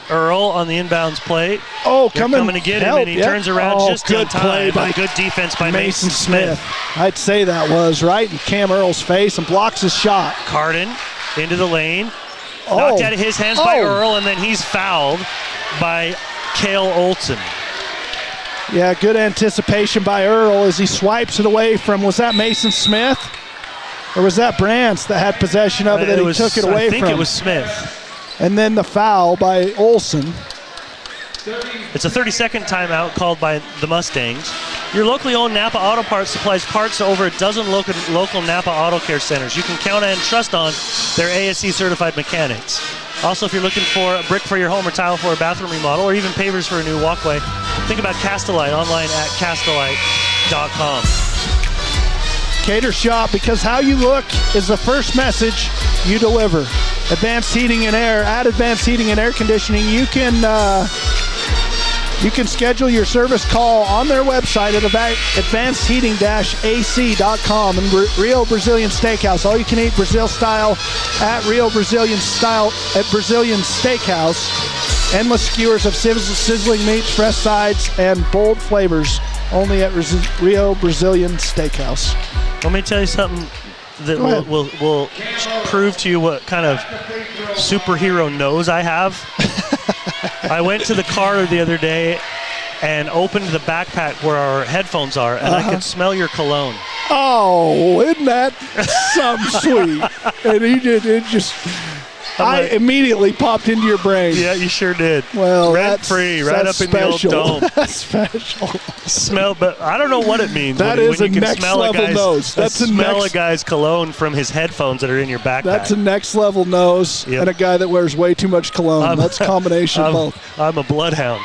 Earl on the inbounds play. Coming to get him, and he turns around just in time. Good defense by Mason Smith. I'd say that was right in Cam Earl's face and blocks his shot. Carden into the lane. Knocked out of his hands by Earl, and then he's fouled by Cale Olson. Yeah, good anticipation by Earl as he swipes it away from, was that Mason Smith? Or was that Brantz that had possession of it that he took it away from? I think it was Smith. And then the foul by Olson. It's a 30-second timeout called by the Mustangs. Your locally owned Napa Auto Parts supplies parts to over a dozen local Napa Auto Care centers. You can count and trust on their ASC certified mechanics. Also, if you're looking for a brick for your home or tile for a bathroom remodel or even pavers for a new walkway, think about Castelite online at castelite.com. Cater Shop, because how you look is the first message you deliver. Advanced Heating and Air. At Advanced Heating and Air Conditioning, you can schedule your service call on their website at advancedheating-ac.com. And Rio Brazilian Steakhouse, all you can eat Brazil style at Rio Brazilian style at Brazilian Steakhouse. Endless skewers of sizzling meats, fresh sides, and bold flavors, only at Rio Brazilian Steakhouse. Let me tell you something that will prove to you what kind of superhero nose I have. I went to the car the other day and opened the backpack where our headphones are, and I could smell your cologne. Oh, isn't that something sweet? And it just immediately popped into your brain. Yeah, you sure did. Well, rent-free, right up in the old dome. That's special. Smell, but I don't know what it means. That when is you a can next smell level nose. That's a guy's cologne from his headphones that are in your backpack. That's a next level nose, and a guy that wears way too much cologne. That's a combination of both. I'm a bloodhound.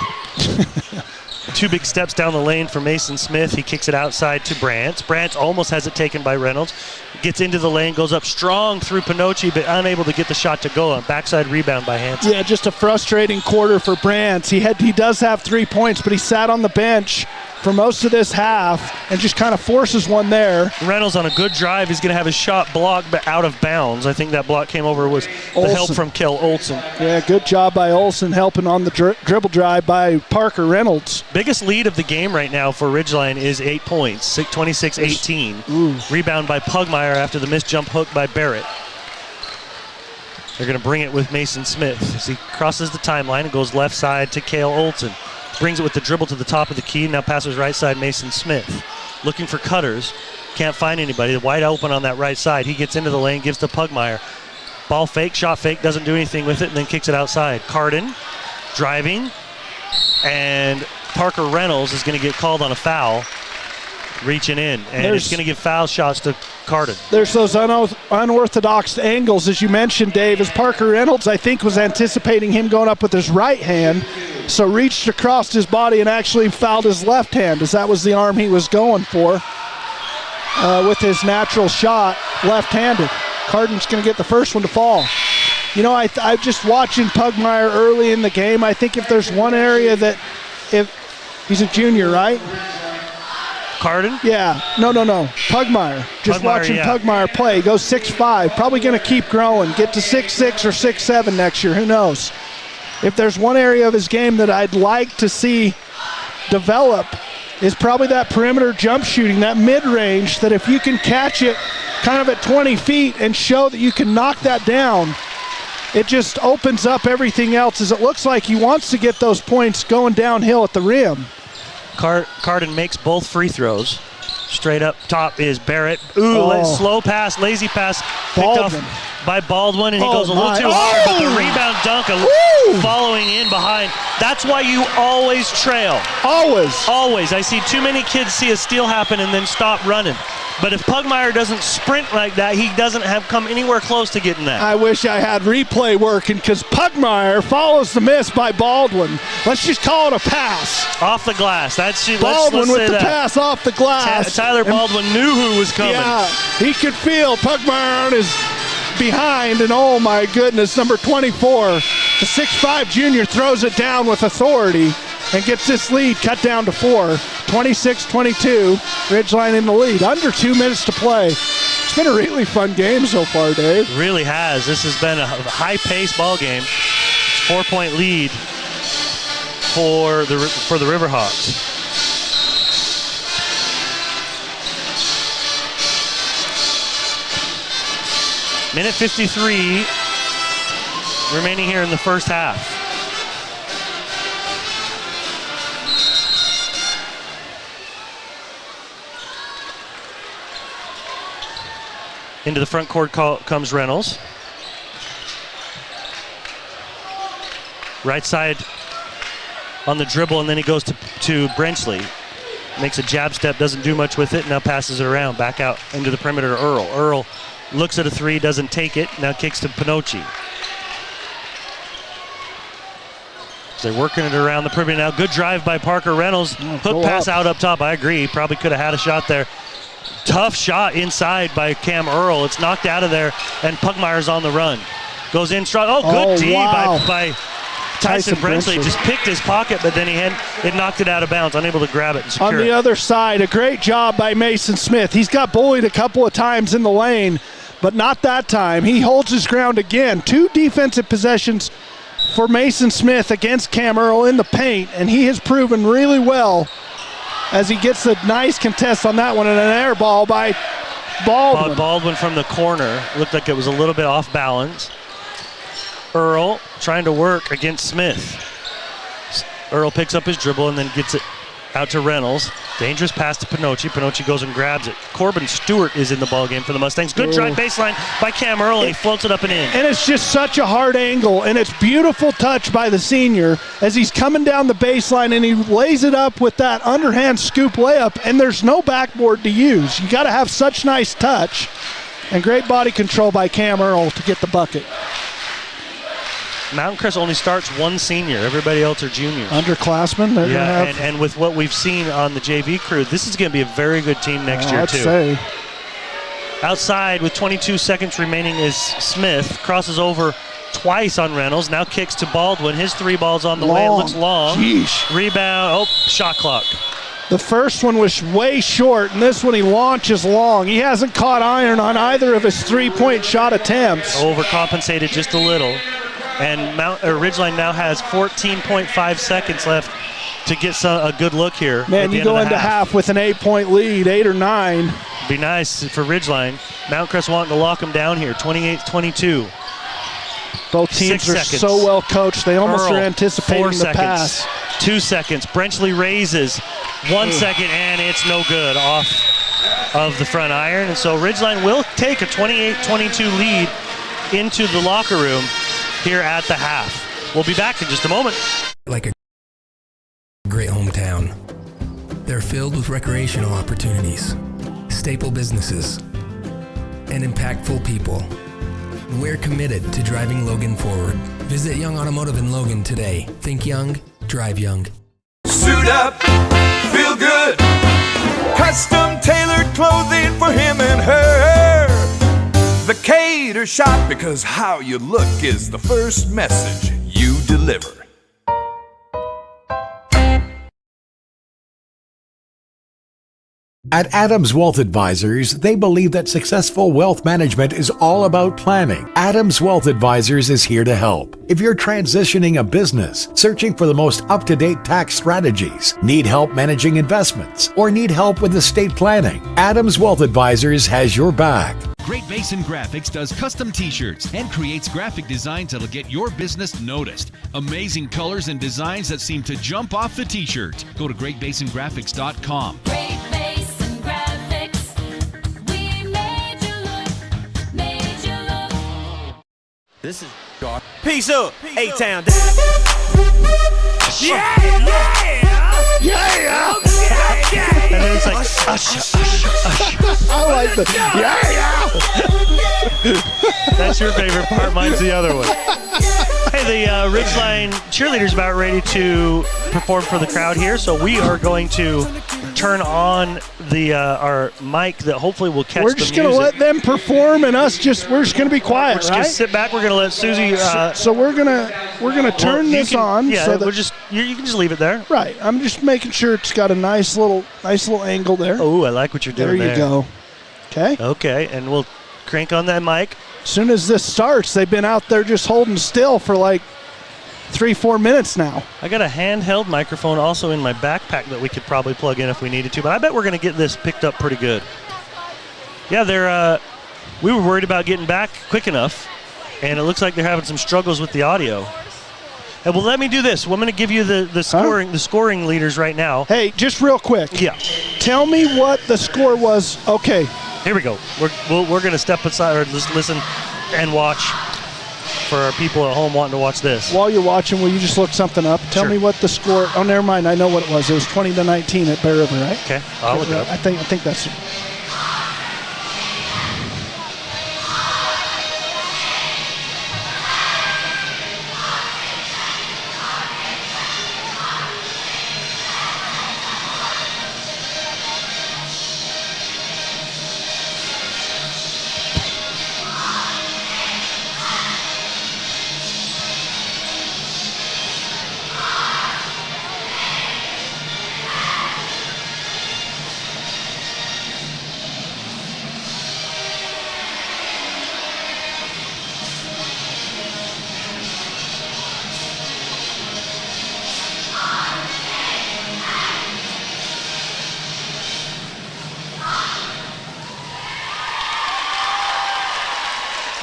2 big steps down the lane for Mason Smith. He kicks it outside to Brantz. Brantz almost has it taken by Reynolds. Gets into the lane, goes up strong through Pinocchi, but unable to get the shot to go. A backside rebound by Hansen. Yeah, just a frustrating quarter for Brantz. He does have 3 points, but he sat on the bench for most of this half and just kind of forces one there. Reynolds on a good drive is going to have his shot blocked but out of bounds. I think that block came over was the help from Kel Olson. Yeah, good job by Olson helping on the dribble drive by Parker Reynolds. Biggest lead of the game right now for Ridgeline is 8 points, 26-18. Rebound by Pugmire after the missed jump hook by Barrett. They're going to bring it with Mason Smith as he crosses the timeline and goes left side to Cale Olson. Brings it with the dribble to the top of the key. Now passes right side Mason Smith. Looking for cutters. Can't find anybody. Wide open on that right side. He gets into the lane, gives to Pugmire. Ball fake, shot fake, doesn't do anything with it, and then kicks it outside. Carden driving. And Parker Reynolds is going to get called on a foul. Reaching in. And it's going to give foul shots to Carden. There's those unorthodox angles, as you mentioned, Dave, as Parker Reynolds, I think, was anticipating him going up with his right hand, so reached across his body and actually fouled his left hand, as that was the arm he was going for with his natural shot, left-handed. Carden's going to get the first one to fall. You know, I'm just watching Pugmire early in the game. I think if there's one area that, if he's a junior, right? Carden? Yeah. No. Pugmire. Just watching Pugmire play. He goes 6'5". Probably going to keep growing. Get to 6'6" or 6'7" next year. Who knows? If there's one area of his game that I'd like to see develop is probably that perimeter jump shooting, that mid-range, that if you can catch it kind of at 20 feet and show that you can knock that down, it just opens up everything else, as it looks like he wants to get those points going downhill at the rim. Carden makes both free throws. Straight up top is Barrett. Slow pass, lazy pass. Picked off by Baldwin, and he goes a little too hard, but the rebound dunk following in behind. That's why you always trail. Always. I see too many kids see a steal happen and then stop running. But if Pugmire doesn't sprint like that, he doesn't have come anywhere close to getting that. I wish I had replay working, because Pugmire follows the miss by Baldwin. Let's just call it a pass. Off the glass. Baldwin with the pass off the glass. Tyler Baldwin knew who was coming. Yeah, he could feel Pugmire on his behind, and oh my goodness, number 24, the 6'5" junior throws it down with authority and gets this lead cut down to 4. 26-22, Ridgeline in the lead. Under 2 minutes to play. It's been a really fun game so far, Dave. It really has. This has been a high-paced ball game. 4-point lead for the Riverhawks. Minute 53 remaining here in the first half. Into the front court comes Reynolds. Right side on the dribble, and then he goes to Brenchley. Makes a jab step, doesn't do much with it, now passes it around. Back out into the perimeter to Earl. Earl looks at a three, doesn't take it, now kicks to Pinocchi. They're working it around the perimeter now. Good drive by Parker Reynolds. Hook pass out up top. I agree. Probably could have had a shot there. Tough shot inside by Cam Earl. It's knocked out of there, and Pugmire's on the run. Goes in strong. Good D by Tyson Brenchley. Just picked his pocket, but then it knocked it out of bounds, unable to grab it and secure it. On the other side, a great job by Mason Smith. He's got bullied a couple of times in the lane, but not that time. He holds his ground again. 2 defensive possessions for Mason Smith against Cam Earl in the paint, and he has proven really well as he gets a nice contest on that one, and an air ball by Baldwin. Baldwin from the corner. Looked like it was a little bit off balance. Earl trying to work against Smith. Earl picks up his dribble and then gets it out to Reynolds. Dangerous pass to Pinocchi. Pinocchi goes and grabs it. Corbin Stewart is in the ballgame for the Mustangs. Good drive baseline by Cam Earl, and he floats it up and in. And it's just such a hard angle, and it's beautiful touch by the senior as he's coming down the baseline, and he lays it up with that underhand scoop layup, and there's no backboard to use. You got to have such nice touch and great body control by Cam Earl to get the bucket. Mountain Crest only starts 1 senior. Everybody else are juniors. Underclassmen. They're gonna have... and with what we've seen on the JV crew, this is going to be a very good team next year, too. I'd say. Outside with 22 seconds remaining is Smith. Crosses over twice on Reynolds. Now kicks to Baldwin. His 3 balls on the way. It looks long. Jeez. Rebound. Shot clock. The first one was way short, and this one he launches long. He hasn't caught iron on either of his three-point shot attempts. Overcompensated just a little. And Ridgeline now has 14.5 seconds left to get a good look here. Man, you go into half with an 8-point lead, 8 or 9. Be nice for Ridgeline. Mount Crest wanting to lock them down here, 28-22. Both teams are so well coached, they almost are anticipating the pass. 2 seconds. Brenchley raises 1 second, and it's no good off of the front iron. And so Ridgeline will take a 28-22 lead into the locker room here at the half. We'll be back in just a moment. Like a great hometown. They're filled with recreational opportunities, staple businesses, and impactful people. We're committed to driving Logan forward. Visit Young Automotive in Logan today. Think young, drive young. Suit up, feel good. Custom tailored clothing for him and her. The Cater Shop, because how you look is the first message you deliver. At Adams Wealth Advisors, they believe that successful wealth management is all about planning. Adams Wealth Advisors is here to help. If you're transitioning a business, searching for the most up-to-date tax strategies, need help managing investments, or need help with estate planning, Adams Wealth Advisors has your back. Great Basin Graphics does custom t-shirts and creates graphic designs that'll get your business noticed. Amazing colors and designs that seem to jump off the t-shirt. Go to greatbasingraphics.com. Great Basin Graphics. We made you look. This is God. Peace up, A-Town. Yeah, yeah, yeah. And then it's like, ush. I like the, yeah. That's your favorite part. Mine's the other one. Hey, the Ridgeline cheerleaders about ready to perform for the crowd here, so we are going to turn on the our mic that hopefully will catch the music. We're just going to let them perform, and we're just going to be quiet, We're just going to sit back. We're going to let Susie. So we're gonna turn this on. Yeah, so that, you can just leave it there. Right. I'm just making sure it's got a nice little angle there. Oh, I like what you're doing there. There you go. Okay. Okay, and we'll crank on that mic. As soon as this starts, they've been out there just holding still for like 3-4 minutes now. I got a handheld microphone also in my backpack that we could probably plug in if we needed to, but I bet we're going to get this picked up pretty good. Yeah, we were worried about getting back quick enough, and it looks like they're having some struggles with the audio. And well, let me do this. Well, I'm going to give you the scoring leaders right now. Hey, just real quick. Yeah. Tell me what the score was. Okay. Here we go. We're going to step aside or just listen and watch for our people at home wanting to watch this. While you're watching, will you just look something up? Tell me what the score. Oh, never mind. I know what it was. It was 20-19 at Bear River, right? Okay. I'll look it up. I think that's.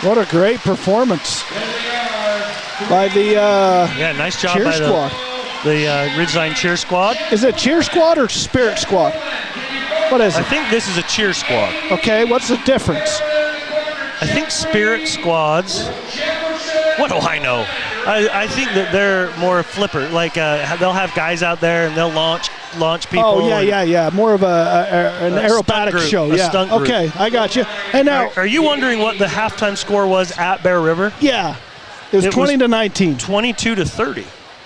What a great performance by the nice job cheer by squad. The Ridgeline cheer squad. Is it cheer squad or spirit squad? What is it? I think this is a cheer squad. Okay, what's the difference? I think spirit squads. What do I know? I think that they're more flipper. Like they'll have guys out there and they'll launch people. Oh yeah. More of an aerobatic show. Yeah. Stunt group. Okay, I got you. And now, are you wondering what the halftime score was at Bear River? Yeah, it was 20-19. 22-30.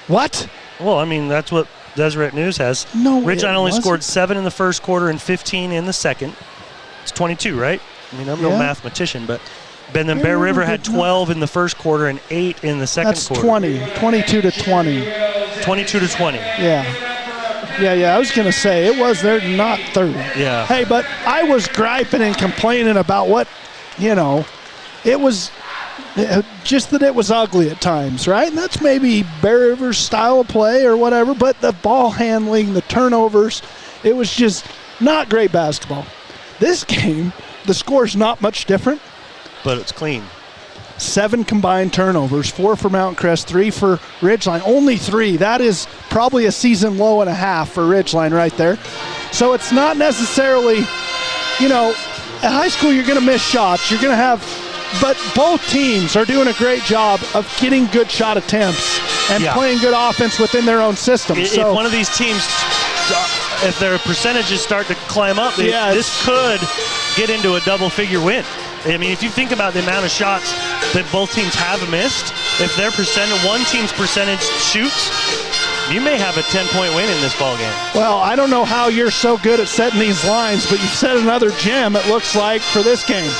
What? Well, I mean that's what Deseret News has. No, Ridgeline only scored 7 in the first quarter and 15 in the second. It's 22, right? I mean, I'm no mathematician, but then Bear River had 12 in the first quarter and 8 in the second quarter. That's 20. 22-20. 22-20. Yeah. Yeah, I was going to say, it was their not third. Yeah. Hey, but I was griping and complaining about what, it was just that it was ugly at times, right? And that's maybe Bear River's style of play or whatever, but the ball handling, the turnovers, it was just not great basketball. This game, the score's not much different. But it's clean. 7 combined turnovers, 4 for Mountain Crest, 3 for Ridgeline. Only 3. That is probably a season low and a half for Ridgeline right there. So it's not necessarily, at high school you're going to miss shots. You're going to have, but both teams are doing a great job of getting good shot attempts and playing good offense within their own system. If one of these teams, if their percentages start to climb up, this could get into a double-figure win. I mean, if you think about the amount of shots that both teams have missed, if their one team's percentage shoots, you may have a 10-point win in this ballgame. Well, I don't know how you're so good at setting these lines, but you've set another gem, it looks like, for this game.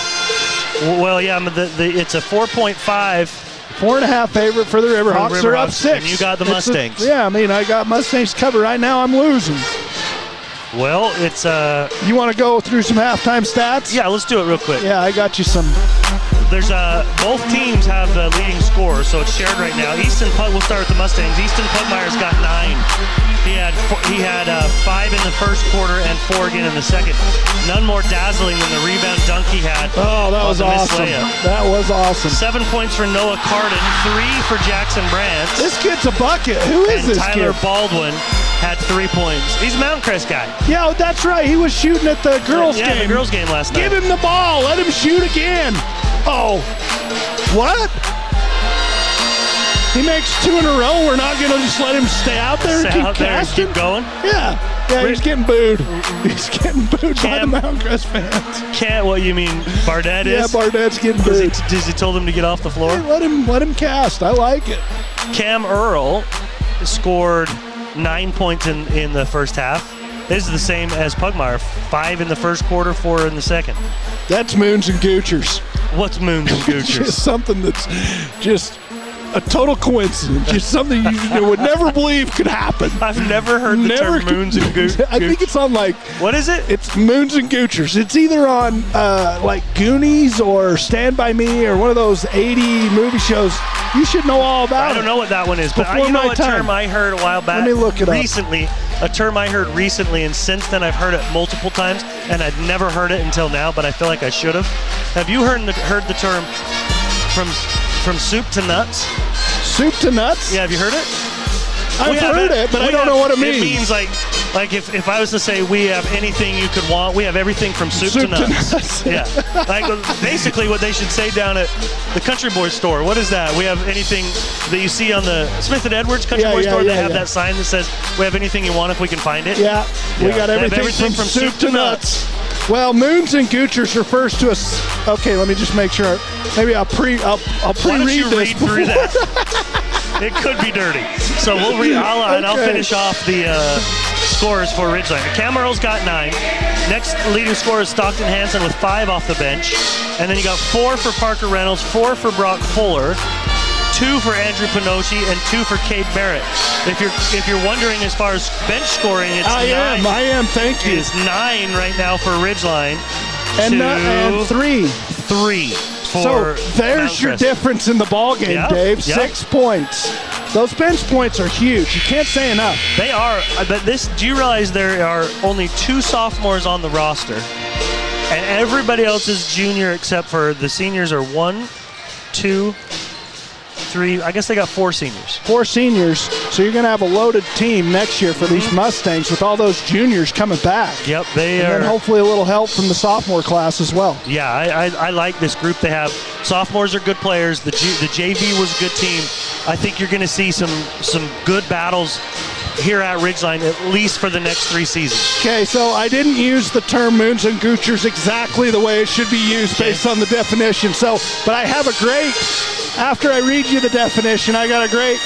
Well, yeah, it's a 4.5. 4.5 favorite for the Riverhawks. They're up 6. And you got the Mustangs. I got Mustangs covered. Right now I'm losing. Well, it's You want to go through some halftime stats? Yeah, let's do it real quick. Yeah, I got you some. There's both teams have the leading scorer, so it's shared right now. We'll start with the Mustangs. Easton Pugmire's got 9. He had 5 in the first quarter and 4 again in the second. None more dazzling than the rebound dunk he had. Oh, that was awesome. That was awesome. 7 points for Noah Carden, 3 for Jackson Brandt. This kid's a bucket. Who is this Tyler kid? Baldwin had 3 points. He's a Mountain Crest guy. Yeah, that's right. He was shooting at the girls' game. Yeah, the girls' game last night. Give him the ball. Let him shoot again. Oh, what? He makes 2 in a row. We're not going to just let him stay out there and keep casting? Keep going? Yeah, he's getting booed. He's getting booed by the Mountain Crest fans. What you mean, Barnett is? Yeah, Barnett's getting booed. He told him to get off the floor? Hey, let him cast. I like it. Cam Earl scored 9 points in the first half. This is the same as Pugmire. 5 in the first quarter, 4 in the second. That's Moons and Goochers. What's Moons and Goochers? Just something that's just a total coincidence. Just something you would never believe could happen. I've never heard the term Moons and Goochers. I think it's on what is it? It's Moons and Goochers. It's either on like Goonies or Stand By Me or one of those 80 movie shows. You should know all about it. I don't know what that one is, but a term I heard a while back. Let me look it recently. A term I heard recently, and since then I've heard it multiple times, and I'd never heard it until now, but I feel like I should have. Have you heard the term from soup to nuts? Soup to nuts? Yeah, have you heard it? I've heard it, but I don't know what it means. It means like if I was to say we have anything you could want, we have everything from soup to nuts. Yeah. Like basically what they should say down at the Country Boy store. What is that? We have anything that you see on the Smith & Edwards Country Boy store. They have that sign that says we have anything you want if we can find it. Yeah. We got everything from soup to nuts. Well, Moons and Goochers refers to us. Okay, let me just make sure. Maybe I'll pre-read this. Read through that? It could be dirty. So we'll read. I'll finish off the scores for Ridgeline. Cam Earl's got 9. Next leading scorer is Stockton Hansen with 5 off the bench. And then you got 4 for Parker Reynolds, 4 for Brock Fuller, 2 for Andrew Pinochi, and 2 for Cade Barrett. If you're wondering as far as bench scoring, it's 9. I am. Thank you. It's 9 right now for Ridgeline. And 3. 3. So there's your difference in the ball game, Dave. 6 points. Those bench points are huge. You can't say enough. They are. But do you realize there are only 2 sophomores on the roster, and everybody else is junior except for the seniors are 1, 2, 3. I guess they got 4 seniors. 4 seniors. So you're going to have a loaded team next year for these Mustangs with all those juniors coming back. Yep, they are. And then hopefully a little help from the sophomore class as well. Yeah, I like this group they have. Sophomores are good players. The JV was a good team. I think you're going to see some good battles here at Ridgeline, at least for the next 3 seasons. Okay, so I didn't use the term Moons and Goochers exactly the way it should be used based on the definition. So, but I have a great, after I read you the definition, I got a great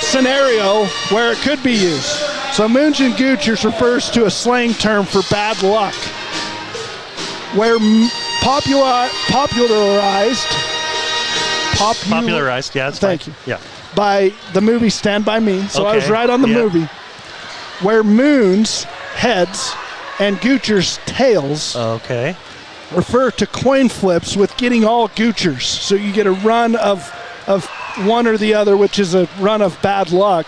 scenario where it could be used. So Moons and Goochers refers to a slang term for bad luck, where popularized. Yeah, that's Thank fine. you. Yeah. by the movie Stand By Me. So I was Okay. right on the Yep. movie. Where Moon's heads and Goocher's tails refer to coin flips with getting all Goochers. So you get a run of one or the other, which is a run of bad luck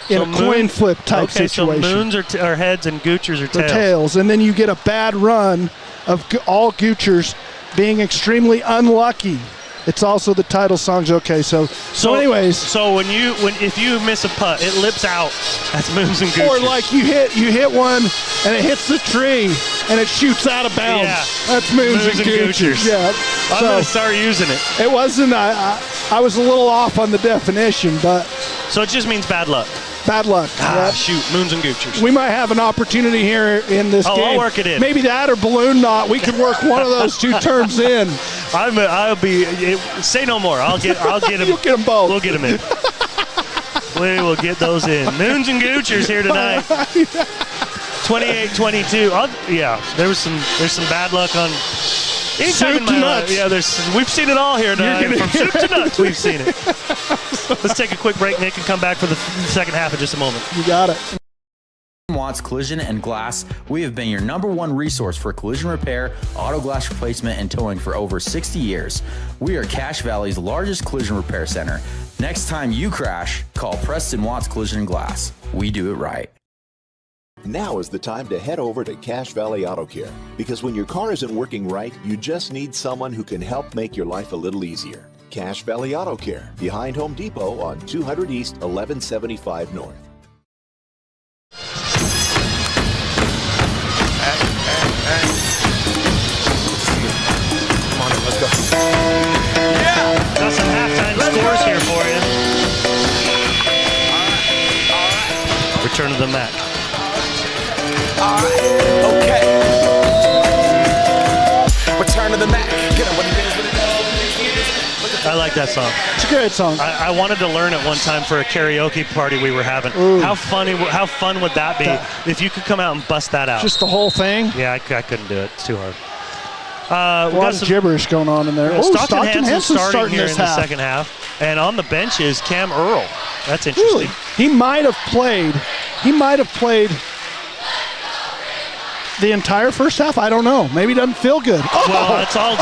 in a coin flip type situation. So Moons are heads and Goochers are tails. Tails. And then you get a bad run of all Goochers being extremely unlucky. It's also the title songs. Okay, so anyways. So if you miss a putt, it lips out. That's Moons and Goochers. Or like you hit one and it hits the tree and it shoots out of bounds. Yeah. That's Moons and Goochers. Yeah. I'm gonna start using it. It wasn't. I was a little off on the definition, but. So it just means bad luck. Bad luck. Shoot, Moons and Goochers. We might have an opportunity here in this game. I'll work it in. Maybe that or balloon knot. We could work one of those two terms in. I'll be. Say no more. I'll get them. You'll get them both. We'll get them in. We will get those in. Moons and Goochers here tonight. 28-22. Yeah, there's some bad luck on. Anytime in my life. Yeah, we've seen it all here tonight. From soup to nuts, we've seen it. Let's take a quick break, Nick, and come back for the second half in just a moment. You got it. Watts Collision and Glass, we have been your #1 resource for collision repair, auto glass replacement, and towing for over 60 years. We are Cache Valley's largest collision repair center. Next time you crash, call Preston Watts Collision and Glass. We do it right. Now is the time to head over to Cache Valley Auto Care, because when your car isn't working right, you just need someone who can help make your life a little easier. Cache Valley Auto Care, behind Home Depot on 200 East, 1175 North. Come on in, let's go. Yeah! Got some halftime scores here for you. All right. Return to the mat. All right. Okay. Return to the mat. Get up what it is, what it does. I like that song. It's a great song. I wanted to learn it one time for a karaoke party we were having. Ooh. How fun would that be if you could come out and bust that out? Just the whole thing? Yeah, I couldn't do it. It's too hard. A lot of gibberish going on in there. Stockton Hansen's starting here this in the half. second half. And on the bench is Cam Earl. That's interesting. Really? He might have played the entire first half. I don't know. Maybe he doesn't feel good. Well, that's all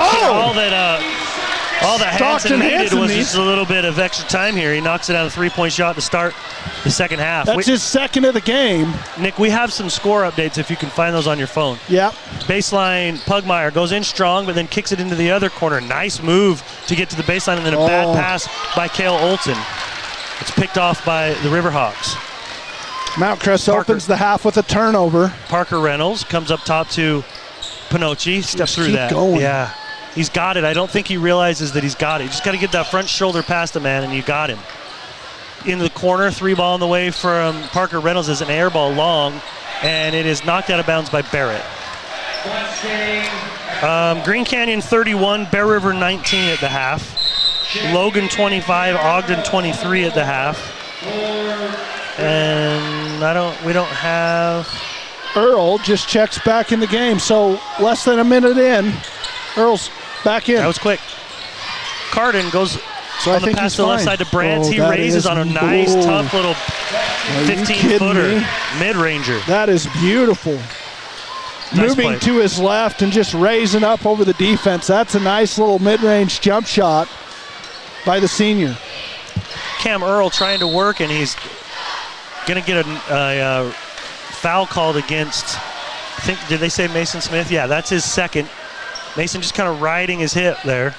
that Hansen needed was just a little bit of extra time here. He knocks it out a three-point shot to start the second half. That's his second of the game. Nick, we have some score updates if you can find those on your phone. Yeah. Baseline, Pugmire goes in strong, but then kicks it into the other corner. Nice move to get to the baseline, and then a bad pass by Cale Olson. It's picked off by the Riverhawks. Mount Crest opens the half with a turnover. Parker Reynolds comes up top to Pinocchi, steps through that. Going. Yeah, he's got it. I don't think he realizes that he's got it. You just got to get that front shoulder past the man, and you got him. Into the corner, 3-ball on the way from Parker Reynolds is an air ball long, and it is knocked out of bounds by Barrett. Green Canyon 31, Bear River 19 at the half. Logan 25, Ogden 23 at the half. And we don't have. Earl just checks back in the game, so less than a minute in, Earl's back in. That was quick. Carden goes on the pass to the left side to Brandt. He raises on a nice, tough little 15-footer mid-ranger. That is beautiful. Nice Moving play. to his left and just raising up over the defense. That's a nice little mid-range jump shot by the senior. Cam Earl trying to work, and he's going to get a foul called against, did they say Mason Smith? Yeah, that's his second. Mason just kind of riding his hip there.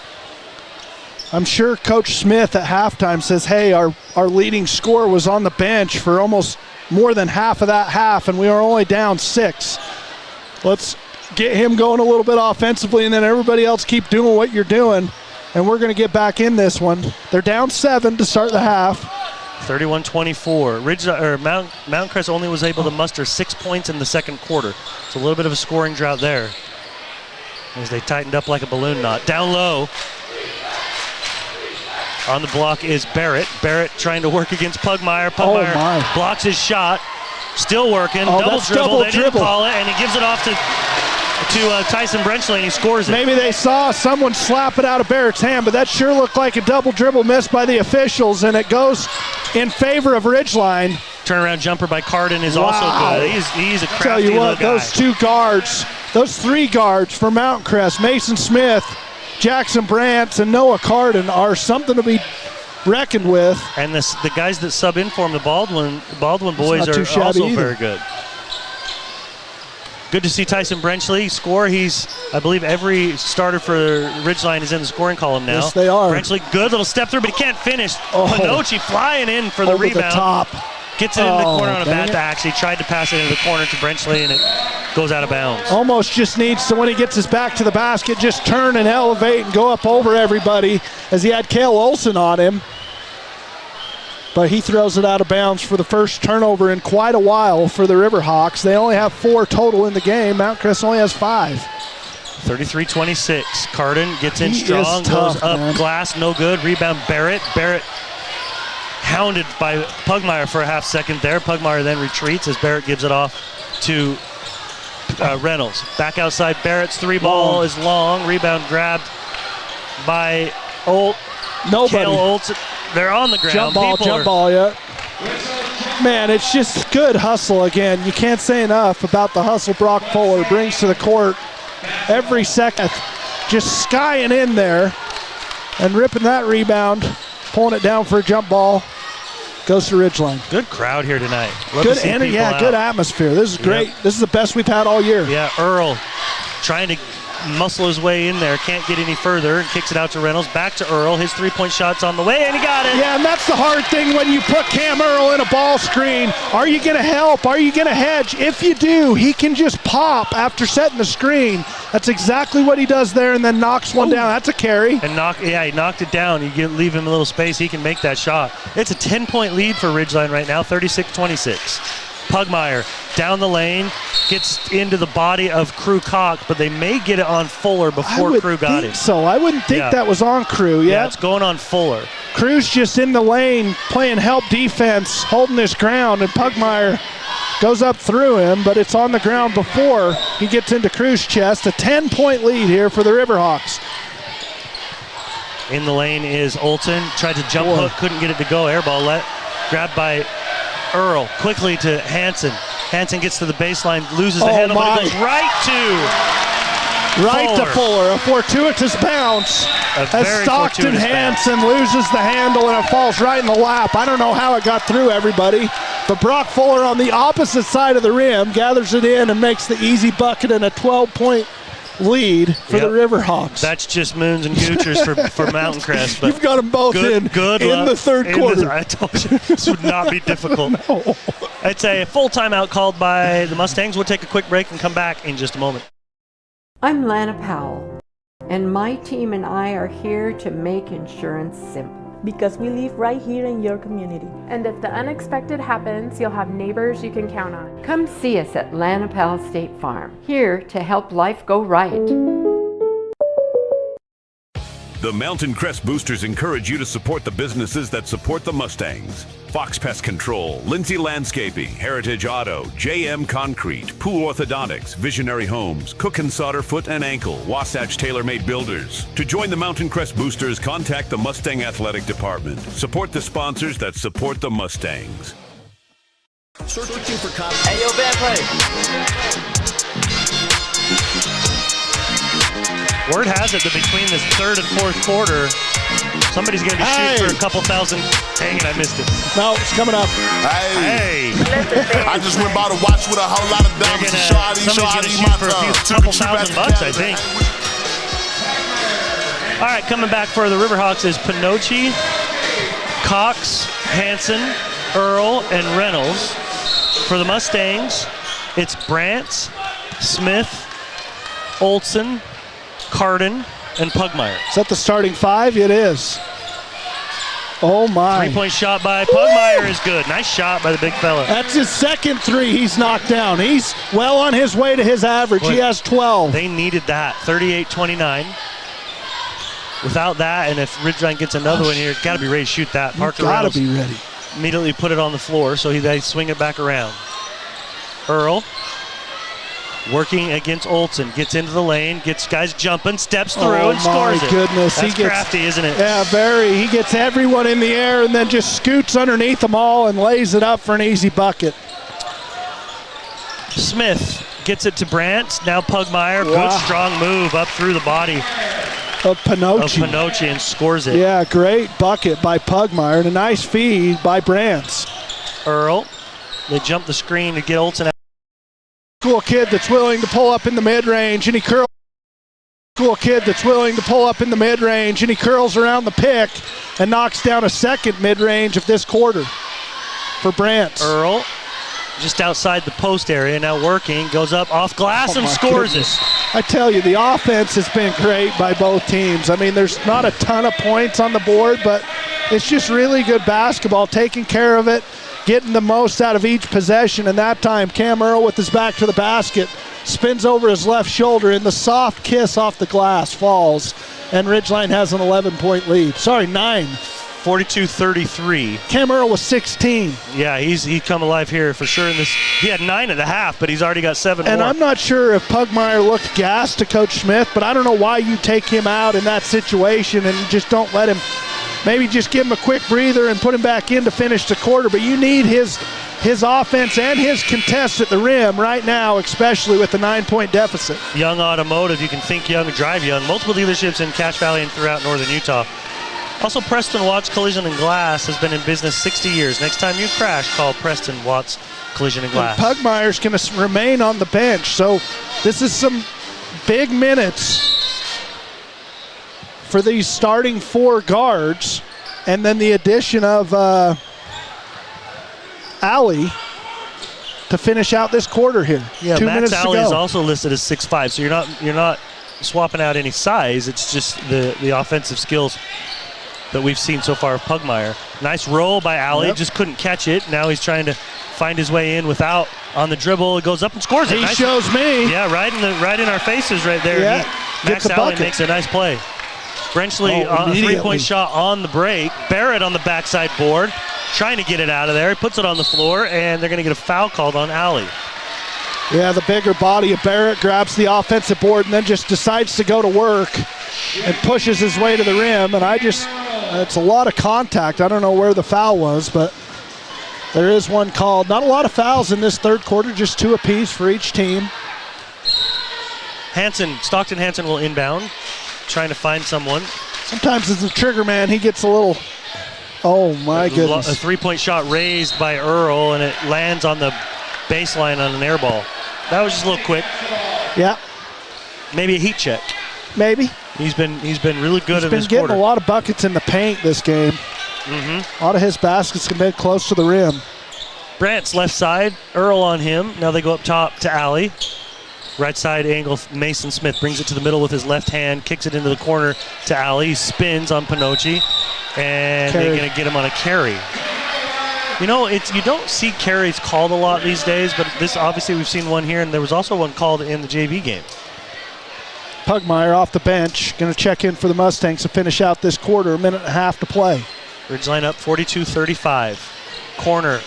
I'm sure Coach Smith at halftime says, hey, our leading scorer was on the bench for almost more than half of that half, and we were only down 6. Let's get him going a little bit offensively, and then everybody else keep doing what you're doing, and we're going to get back in this one. They're down 7 to start the half. 31-24. Mount Crest only was able to muster 6 points in the second quarter. It's a little bit of a scoring drought there as they tightened up like a balloon knot. Down low. On the block is Barrett. Barrett trying to work against Pugmire. Pugmire blocks his shot. Still working. Double dribble. They didn't call it, and he gives it off to to Tyson Brenchley, and he scores it. Maybe they saw someone slap it out of Barrett's hand, but that sure looked like a double dribble miss by the officials, and it goes in favor of Ridgeline. Turnaround jumper by Carden is also good. He's a crafty Tell you what, little guy. those two guards, those three guards for Mountain Crest, Mason Smith, Jackson Brantz, and Noah Carden are something to be reckoned with. And the guys that sub in for him, the Baldwin boys, are also very good. Good to see Tyson Brenchley score. He's, I believe, every starter for Ridgeline is in the scoring column now. Yes, they are. Brenchley, good little step through, but he can't finish. Pinocci flying in for the rebound. The top. Gets it in the corner on a bad pass. He tried to pass it into the corner to Brenchley, and it goes out of bounds. Almost just needs to, when he gets his back to the basket, just turn and elevate and go up over everybody, as he had Cale Olson on him. But he throws it out of bounds for the first turnover in quite a while for the Riverhawks. They only have 4 total in the game. Mount Crest only has 5. 33-26. Carden gets in strong, tough, goes up, man. glass, no good. Rebound, Barrett. Barrett hounded by Pugmire for a half second there. Pugmire then retreats as Barrett gives it off to Reynolds. Back outside, Barrett's three ball is long. Rebound grabbed by Nobody. Cale Olson. They're on the ground. Jump ball, yeah. Man, it's just good hustle again. You can't say enough about the hustle Brock Fuller brings to the court every second. Just skying in there and ripping that rebound, pulling it down for a jump ball. Goes to Ridgeline. Good crowd here tonight. Good energy, good atmosphere. This is great. Yep. This is the best we've had all year. Yeah, Earl trying to muscle his way in there, can't get any further, and kicks it out to Reynolds. Back to Earl. His three-point shot's on the way, and he got it. Yeah, and that's the hard thing when you put Cam Earl in a ball screen. Are you going to help? Are you going to hedge? If you do, he can just pop after setting the screen. That's exactly what he does there, and then knocks one down. That's a carry. And he knocked it down. You leave him a little space, he can make that shot. It's a 10-point lead for Ridgeline right now, 36-26. Pugmire down the lane, gets into the body of Crew Cock, but they may get it on Fuller before Crew got it. So I wouldn't think that was on Crew. Yeah, it's going on Fuller. Crew's just in the lane playing help defense, holding his ground, and Pugmire goes up through him, but it's on the ground before he gets into Crew's chest. A 10-point lead here for the Riverhawks. In the lane is Olson, tried to jump hook, couldn't get it to go. Airball grabbed by Earl, quickly to Hansen. Hansen gets to the baseline, loses the handle, but it goes to Fuller. A fortuitous bounce as Stockton Hansen loses the handle and it falls right in the lap. I don't know how it got through everybody, but Brock Fuller on the opposite side of the rim gathers it in and makes the easy bucket and a 12-point lead for the Riverhawks. That's just moons and goochers for Mountain Crest. But you've got them both in the third quarter. I told you this would not be difficult. No. It's a full timeout called by the Mustangs. We'll take a quick break and come back in just a moment. I'm Lana Powell, and my team and I are here to make insurance simple. Because we live right here in your community. And if the unexpected happens, you'll have neighbors you can count on. Come see us at Lana Powell State Farm, here to help life go right. The Mountain Crest Boosters encourage you to support the businesses that support the Mustangs. Fox Pest Control, Lindsay Landscaping, Heritage Auto, JM Concrete, Pool Orthodontics, Visionary Homes, Cook and Solder Foot and Ankle, Wasatch Tailor-Made Builders. To join the Mountain Crest Boosters, contact the Mustang Athletic Department. Support the sponsors that support the Mustangs. Searching for cops. Hey, yo, bad play. Word has it that between this third and fourth quarter, somebody's going to be shooting for a couple thousand. Dang it, I missed it. No, it's coming up. Hey. I just went by to watch with a whole lot of diamonds. Somebody's going to shoot for a couple $1,000, I think. All right, coming back for the Riverhawks is Pinocci, Cox, Hansen, Earl, and Reynolds. For the Mustangs, it's Brantz, Smith, Olson, Carden, and Pugmire. Is that the starting five? It is. Oh, my. Three-point shot by Pugmire is good. Nice shot by the big fella. That's his second three he's knocked down. He's well on his way to his average. He has 12. They needed that. 38-29. Without that, and if Ridgeline gets another one here, got to be ready to shoot that. Parker got Reynolds to be ready. Immediately put it on the floor, so they swing it back around. Earl working against Olsen. Gets into the lane, gets guys jumping, steps through, and scores it. Oh, my goodness. That's crafty, isn't it? Yeah, very. He gets everyone in the air and then just scoots underneath them all and lays it up for an easy bucket. Smith gets it to Brandt. Now Pugmire. Wow. Good, strong move up through the body of Pinocci and scores it. Yeah, great bucket by Pugmire and a nice feed by Brandt. Earl. They jump the screen to get Olsen out. Cool kid that's willing to pull up in the mid-range, and he curls. Cool kid that's willing to pull up in the mid-range, and he curls around the pick and knocks down a second mid-range of this quarter for Brandt. Earl, just outside the post area, now working, goes up off glass and scores it. I tell you, the offense has been great by both teams. I mean, there's not a ton of points on the board, but it's just really good basketball, taking care of it, getting the most out of each possession. And that time, Cam Earl with his back to the basket spins over his left shoulder, and the soft kiss off the glass falls, and Ridgeline has an 11-point lead. Sorry, 9. 42-33. Cam Earl was 16. Yeah, he's come alive here for sure. He had 9 at the half, but he's already got 7 and more. I'm not sure if Pugmire looked gassed to Coach Smith, but I don't know why you take him out in that situation and just don't let him. Maybe just give him a quick breather and put him back in to finish the quarter. But you need his offense and his contest at the rim right now, especially with the 9-point deficit. Young Automotive, you can think young and drive young. Multiple dealerships in Cache Valley and throughout northern Utah. Also, Preston Watts Collision and Glass has been in business 60 years. Next time you crash, call Preston Watts Collision and Glass. And Pugmire's going to remain on the bench, so this is some big minutes for these starting 4 guards, and then the addition of Alley to finish out this quarter here. Yeah, 2 Max minutes Alley to go. is also listed as 6'5", so you're not swapping out any size. It's just the offensive skills that we've seen so far of Pugmire. Nice roll by Alley, just couldn't catch it. Now he's trying to find his way in without on the dribble. It goes up and scores it. He shows me. Yeah, right in our faces right there. Yeah, Max Alley makes a nice play. Brenchley, a three-point shot on the break. Barrett on the backside board, trying to get it out of there. He puts it on the floor, and they're going to get a foul called on Alley. Yeah, the bigger body of Barrett grabs the offensive board and then just decides to go to work and pushes his way to the rim. And it's a lot of contact. I don't know where the foul was, but there is one called. Not a lot of fouls in this third quarter, just 2 apiece for each team. Stockton Hansen will inbound, trying to find someone. Sometimes as a trigger man, he gets a little, oh my goodness. A 3-point shot raised by Earl, and it lands on the baseline on an air ball. That was just a little quick. Yeah. Maybe a heat check. Maybe. He's been really good in this quarter. He's been getting a lot of buckets in the paint this game. A lot of his baskets have been close to the rim. Brandt's left side, Earl on him. Now they go up top to Alley. Right side angle, Mason Smith brings it to the middle with his left hand, kicks it into the corner to Alley. He spins on Pinocci, and they're going to get him on a carry. You know, you don't see carries called a lot these days, but this obviously we've seen one here, and there was also one called in the JV game. Pugmire off the bench, going to check in for the Mustangs to finish out this quarter, 1.5 minutes to play. Ridgeline up 42-35. Corner.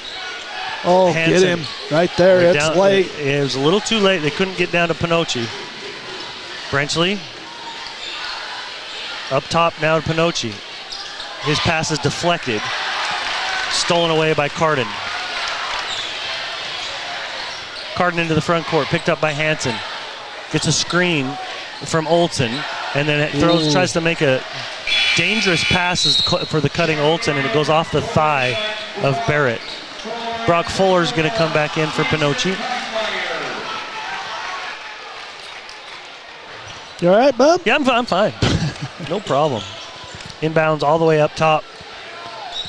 Oh, Hansen. Get him right there. It's late. It was a little too late. They couldn't get down to Pinocci. Brenchley up top now to Pinocci. His pass is deflected. Stolen away by Carden. Carden into the front court, picked up by Hansen. Gets a screen from Olsen, and then it tries to make a dangerous pass for the cutting Olsen, and it goes off the thigh of Barrett. Brock Fuller's going to come back in for Pinocci. You all right, bub? Yeah, I'm fine. No problem. Inbounds all the way up top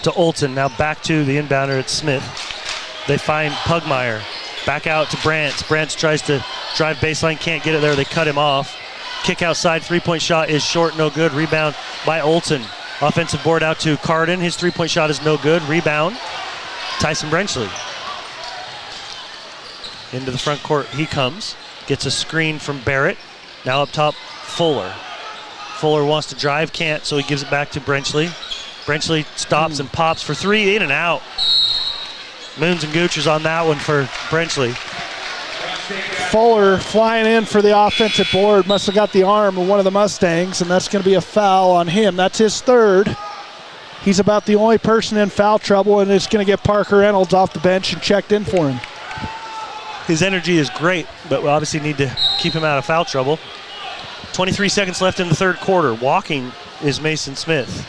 to Olsen. Now back to the inbounder at Smith. They find Pugmire. Back out to Brandt. Brandt tries to drive baseline, can't get it there. They cut him off. Kick outside, 3-point shot is short, no good. Rebound by Olsen. Offensive board out to Carden. His 3-point shot is no good. Rebound, Tyson Brenchley. Into the front court he comes. Gets a screen from Barrett. Now up top, Fuller. Fuller wants to drive, can't, so he gives it back to Brenchley. Brenchley stops and pops for 3, in and out. Moons and Goochers on that one for Brenchley. Fuller flying in for the offensive board. Must have got the arm of one of the Mustangs, and that's going to be a foul on him. That's his third. He's about the only person in foul trouble, and it's going to get Parker Reynolds off the bench and checked in for him. His energy is great, but we obviously need to keep him out of foul trouble. 23 seconds left in the third quarter. Walking is Mason Smith.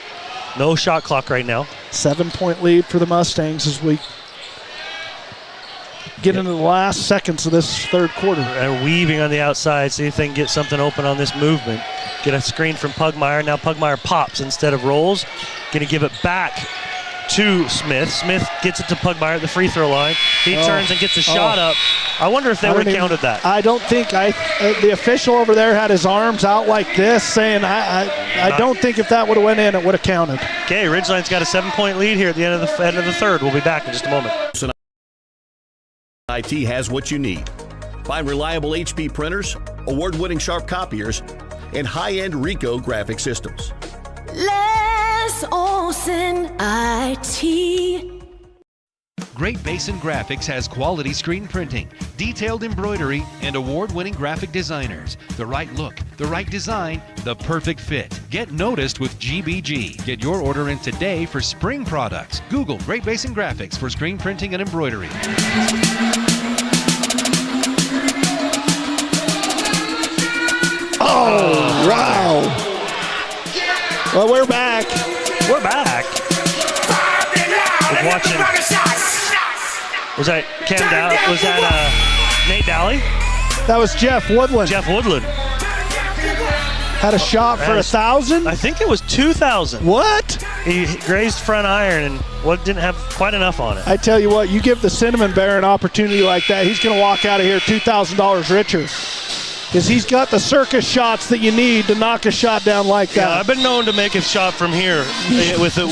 No shot clock right now. 7-point lead for the Mustangs as we get into the last seconds of this third quarter. And weaving on the outside, see if they can get something open on this movement. Get a screen from Pugmire. Now Pugmire pops instead of rolls. Going to give it back to Smith. Smith gets it to Pugmire at the free throw line. He turns and gets a shot up. I wonder if they would have counted that. I don't think the official over there had his arms out like this, saying I don't think if that would have went in, it would have counted. Okay, Ridgeline's got a 7-point lead here at the end of the third. We'll be back in just a moment. IT has what you need. Find reliable HP printers, award-winning Sharp copiers, and high-end Ricoh graphic systems. Les Olson IT. Great Basin Graphics has quality screen printing, detailed embroidery, and award-winning graphic designers. The right look, the right design, the perfect fit. Get noticed with GBG. Get your order in today for spring products. Google Great Basin Graphics for screen printing and embroidery. Oh, wow. Well, we're back. We're back. We're watching. Was that Cam Dow? Was that Nate Dowley? That was Jeff Woodland. Jeff Woodland. Had a shot for 1,000? I think it was 2,000. What? He grazed front iron and didn't have quite enough on it. I tell you what, you give the Cinnamon Bear an opportunity like that, he's going to walk out of here $2,000 richer. Because he's got the circus shots that you need to knock a shot down like that. Yeah, I've been known to make a shot from here with a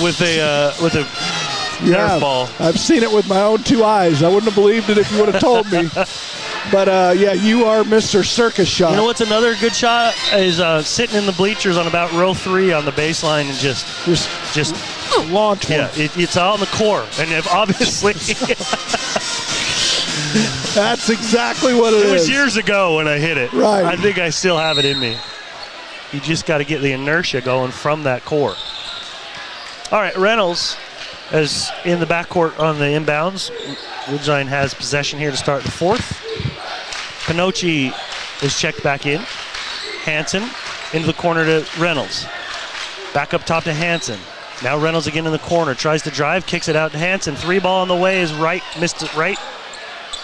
Nerf ball. I've seen it with my own 2 eyes. I wouldn't have believed it if you would have told me. But yeah, you are Mr. Circus Shot. You know what's another good shot is sitting in the bleachers on about row 3 on the baseline and just launch one. Yeah, it's out on the core, and if obviously. That's exactly what it is. It was years ago when I hit it. Right. I think I still have it in me. You just got to get the inertia going from that core. All right, Reynolds is in the backcourt on the inbounds. Ridgeline has possession here to start the fourth. Pinocci is checked back in. Hansen into the corner to Reynolds. Back up top to Hansen. Now Reynolds again in the corner. Tries to drive, kicks it out to Hansen. 3 ball on the way is right, missed it right.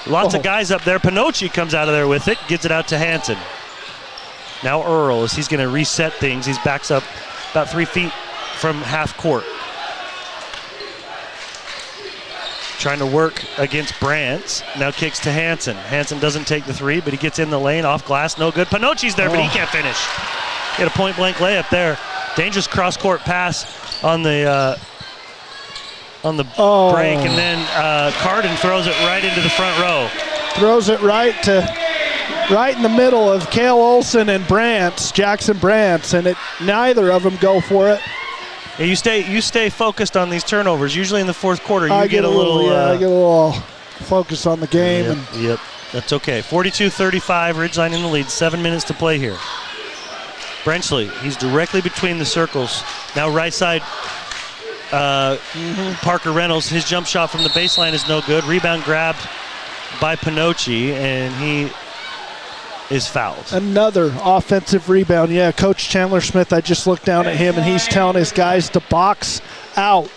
Lots of guys up there. Pinocci comes out of there with it, gets it out to Hansen. Now Earl, as he's going to reset things, he backs up about 3 feet from half court. Trying to work against Brantz. Now kicks to Hansen. Hansen doesn't take the 3, but he gets in the lane, off glass, no good. Pinocci's there, but he can't finish. He had a point-blank layup there. Dangerous cross-court pass on the break, and then Carden throws it right into the front row. Throws it right in the middle of Cale Olson and Jackson Brantz, and neither of them go for it. Yeah, you stay focused on these turnovers. Usually in the fourth quarter, I get a little focus on the game. Yep, that's okay. 42-35, Ridgeline in the lead. 7 minutes to play here. Brenchley, he's directly between the circles. Now right side, Parker Reynolds. His jump shot from the baseline is no good. Rebound grabbed by Pinocci, and he is fouled. Another offensive rebound. Yeah, Coach Chandler Smith, I just looked down at him, and he's telling his guys to box out.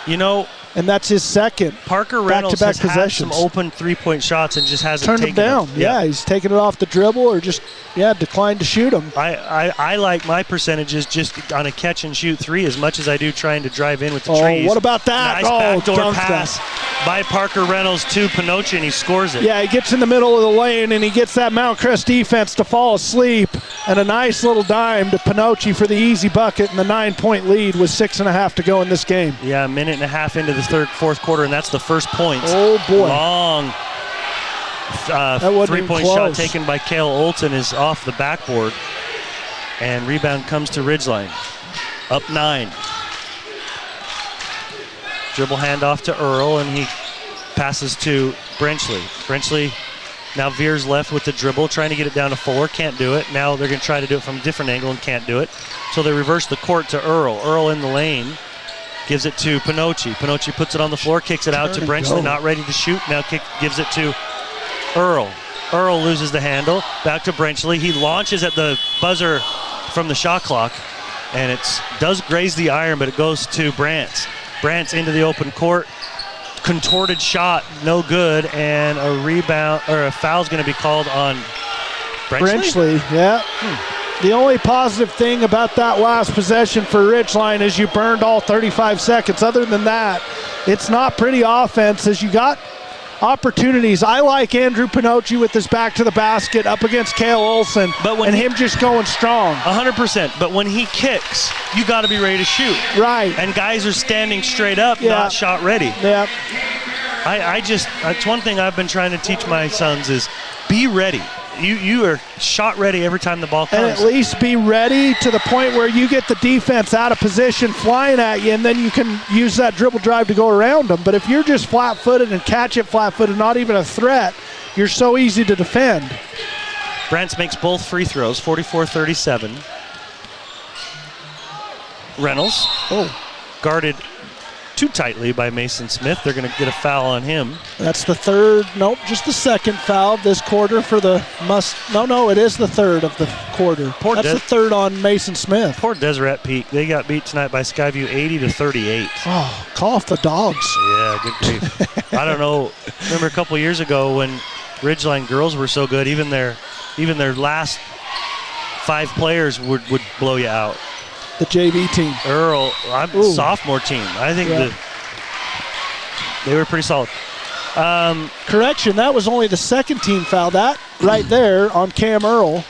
You know, and that's his second. Parker Reynolds has had some open three-point shots and just hasn't turned taken them down. them. Yeah, he's taking it off the dribble or just declined to shoot them. I like my percentages just on a catch and shoot 3 as much as I do trying to drive in with the trees. What about that? Nice backdoor pass by Parker Reynolds to Pinocci, and he scores it. Yeah, he gets in the middle of the lane and he gets that Mount Crest defense to fall asleep, and a nice little dime to Pinocci for the easy bucket, and the 9-point lead with 6.5 to go in this game. Yeah, a minute and a half into the fourth quarter, and that's the first point. Oh boy. Long three-point shot taken by Cale Olson is off the backboard, and rebound comes to Ridgeline. Up 9. Dribble handoff to Earl, and he passes to Brenchley. Brenchley Now Veer's left with the dribble, trying to get it down to Fuller. Can't do it. Now they're going to try to do it from a different angle and can't do it. So they reverse the court to Earl. Earl in the lane. Gives it to Pinocchi. Pinocchi puts it on the floor, kicks it out to Brenchley, not ready to shoot. Now gives it to Earl. Earl loses the handle. Back to Brenchley. He launches at the buzzer from the shot clock, and it does graze the iron, but it goes to Brantz. Brantz into the open court. Contorted shot, no good, and a rebound, or a foul's going to be called on Brenchley. Yeah. The only positive thing about that last possession for Ridgeline is you burned all 35 seconds. Other than that, it's not pretty offense as you got opportunities. I like Andrew Pinocchi with his back to the basket up against Cale Olsen, and him just going strong. 100%. But when he kicks, you got to be ready to shoot. Right. And guys are standing straight up, not shot ready. Yeah. That's one thing I've been trying to teach my sons is be ready. You are shot ready every time the ball comes. And at least be ready to the point where you get the defense out of position flying at you, and then you can use that dribble drive to go around them. But if you're just flat-footed and catch it flat-footed, not even a threat, you're so easy to defend. Brantz makes both free throws, 44-37. Reynolds guarded too tightly by Mason Smith. They're going to get a foul on him. That's the third, just the second foul this quarter for the it is the third of the quarter. That's the third on Mason Smith. Poor Deseret Peak. They got beat tonight by Skyview 80-38. Oh, call off the dogs. Yeah, good grief. I don't know. Remember a couple years ago when Ridgeline girls were so good, even their last 5 players would blow you out. The JV team. Earl, sophomore team. I think they were pretty solid. Correction, that was only the second team foul. That right there on Cam Earl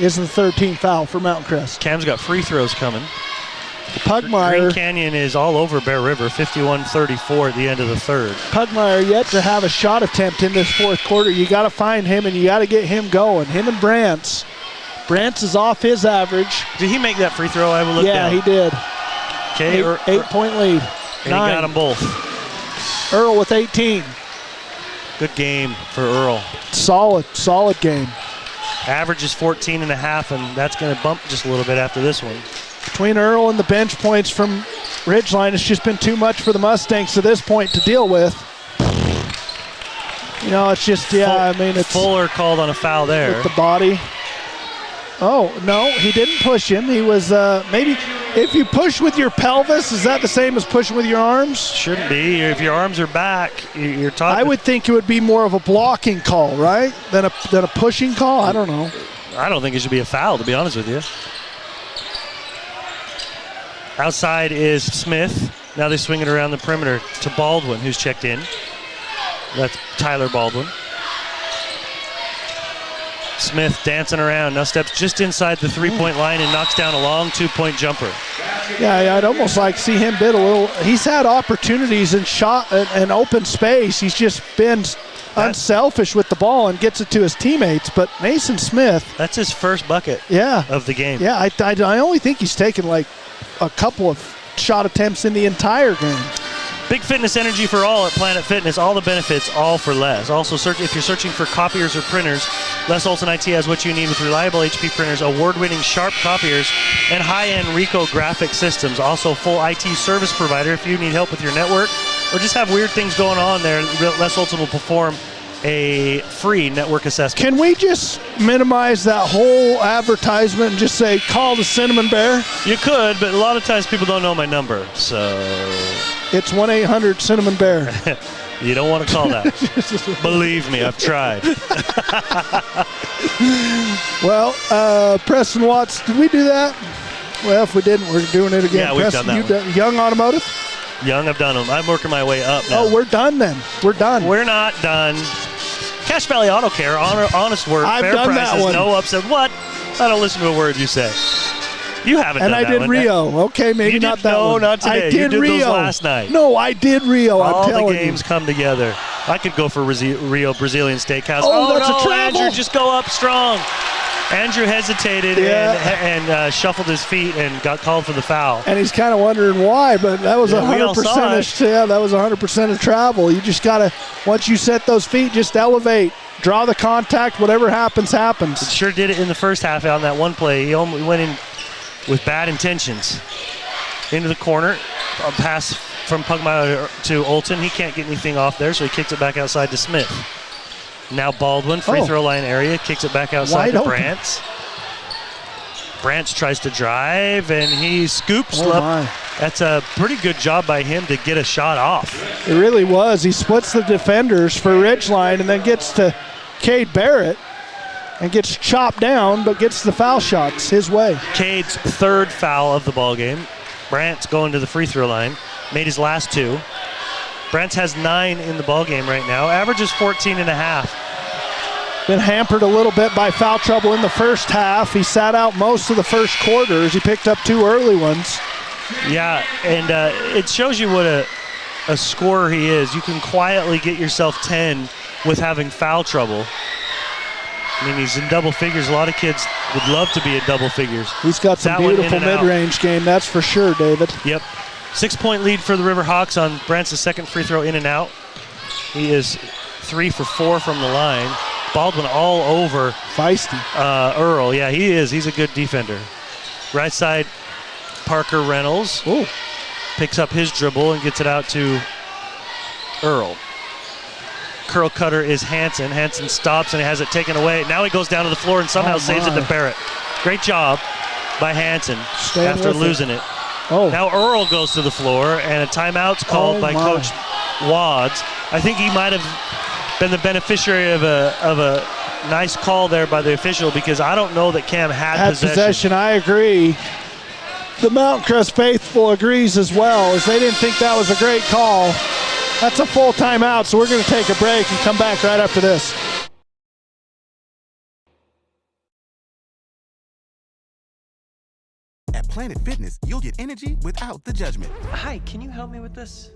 is the third team foul for Mountain Crest. Cam's got free throws coming. Pugmire. Green Canyon is all over Bear River, 51-34 at the end of the third. Pugmire yet to have a shot attempt in this fourth quarter. You got to find him and you got to get him going. Him and Brantz. Brantz is off his average. Did he make that free throw? I will look down. Yeah, he did. Okay, 8-point lead. And 9. He got them both. Earl with 18. Good game for Earl. Solid game. Average is 14.5, and that's going to bump just a little bit after this one. Between Earl and the bench points from Ridgeline, it's just been too much for the Mustangs to this point to deal with. It's just, it's Fuller called on a foul there. With the body. Oh, no, he didn't push him. He was maybe if you push with your pelvis, is that the same as pushing with your arms? Shouldn't be. If your arms are back, you're talking. I would think it would be more of a blocking call, right, than a pushing call. I don't know. I don't think it should be a foul, to be honest with you. Outside is Smith. Now they swing it around the perimeter to Baldwin, who's checked in. That's Tyler Baldwin. Smith dancing around, now steps just inside the three-point line and knocks down a long two-point jumper. Yeah, I'd almost like to see him bid a little. He's had opportunities and shot and open space. He's just been unselfish with the ball and gets it to his teammates. But Mason Smith, that's his first bucket of the game. Yeah, I only think he's taken like a couple of shot attempts in the entire game. Big fitness energy for all at Planet Fitness. All the benefits, all for less. Also, if you're searching for copiers or printers, Les Olson IT has what you need with reliable HP printers, award-winning Sharp copiers, and high-end Ricoh graphic systems. Also, full IT service provider. If you need help with your network or just have weird things going on there, Les Olson will perform a free network assessment. Can we just minimize that whole advertisement and just say, call the Cinnamon Bear? You could, but a lot of times people don't know my number, so... It's 1-800-Cinnamon Bear. You don't want to call that. Believe me, I've tried. Well, Preston Watts, did we do that? Well, if we didn't, we're doing it again. Yeah, we've Preston, done that. Young Automotive? Young, I've done them. I'm working my way up now. Oh, we're done then. We're done. We're not done. Cache Valley Auto Care, honest work, I've fair done prices, that one. no upset. What? I don't listen to a word you say. You haven't done that one. And I did Rio. Okay, maybe not that one. No, not today. I did you did Rio. Those last night. No, I did Rio. All I'm telling the games come together. I could go for Rio Brazilian Steakhouse. Oh, that's no, a travel. Andrew, just go up strong. Andrew hesitated and shuffled his feet and got called for the foul. And he's kind of wondering why, but that was 100%. Yeah, that was 100% of travel. You just got to, once you set those feet, just elevate. draw the contact, whatever happens, happens. It sure did it in the first half on that one play. He only went in with bad intentions. Into the corner, a pass from Pugmire to Olton. He can't get anything off there, so he kicks it back outside to Smith. Now Baldwin, free throw line area, kicks it back outside to Brantz. Brantz tries to drive, and he scoops up. That's a pretty good job by him to get a shot off. It really was. He splits the defenders for Ridgeline and then gets to Cade Barrett and gets chopped down, but gets the foul shots his way. Cade's third foul of the ball game. Brantz going to the free throw line. Made his last 2. Brantz has 9 in the ball game right now. Averages 14.5. Been hampered a little bit by foul trouble in the first half. He sat out most of the first quarter as he picked up 2 early ones. Yeah, and it shows you what a scorer he is. You can quietly get yourself 10 with having foul trouble. I mean, he's in double figures. A lot of kids would love to be in double figures. He's got some beautiful mid-range game, that's for sure, David. Yep. 6-point lead for the Riverhawks on Brant's second free throw in and out. He is 3 for 4 from the line. Baldwin all over feisty. Earl. Yeah, he is. He's a good defender. Right side, Parker Reynolds. Ooh. Picks up his dribble and gets it out to Earl. Curl cutter is Hansen. Hansen stops and has it taken away. Now he goes down to the floor and somehow saves it to Barrett. Great job by Hansen after losing it. Now Earl goes to the floor and a timeout's called by Coach Wads. I think he might have been the beneficiary of a nice call there by the official, because I don't know that Cam had possession. I agree. The Mount Crest faithful agrees as well, as they didn't think that was a great call. That's a full timeout, so we're going to take a break and come back right after this. At Planet Fitness, you'll get energy without the judgment. Hi, can you help me with this?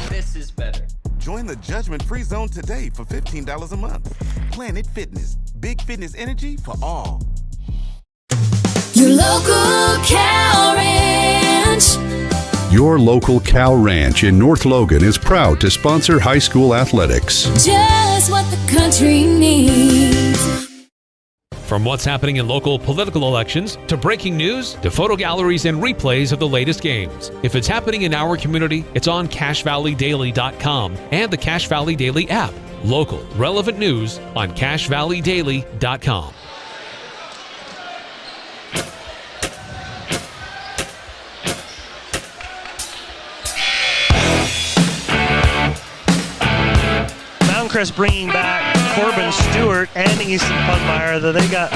This is better. Join the judgment-free zone today for $15 a month. Planet Fitness, big fitness energy for all. Your local cow ranch. Your local Cow Ranch in North Logan is proud to sponsor high school athletics. Just what the country needs. From what's happening in local political elections, to breaking news, to photo galleries and replays of the latest games. If it's happening in our community, it's on CashValleyDaily.com and the Cache Valley Daily app. Local, relevant news on CashValleyDaily.com. Crest bringing back Corbin Stewart and Easton Pugmire. They got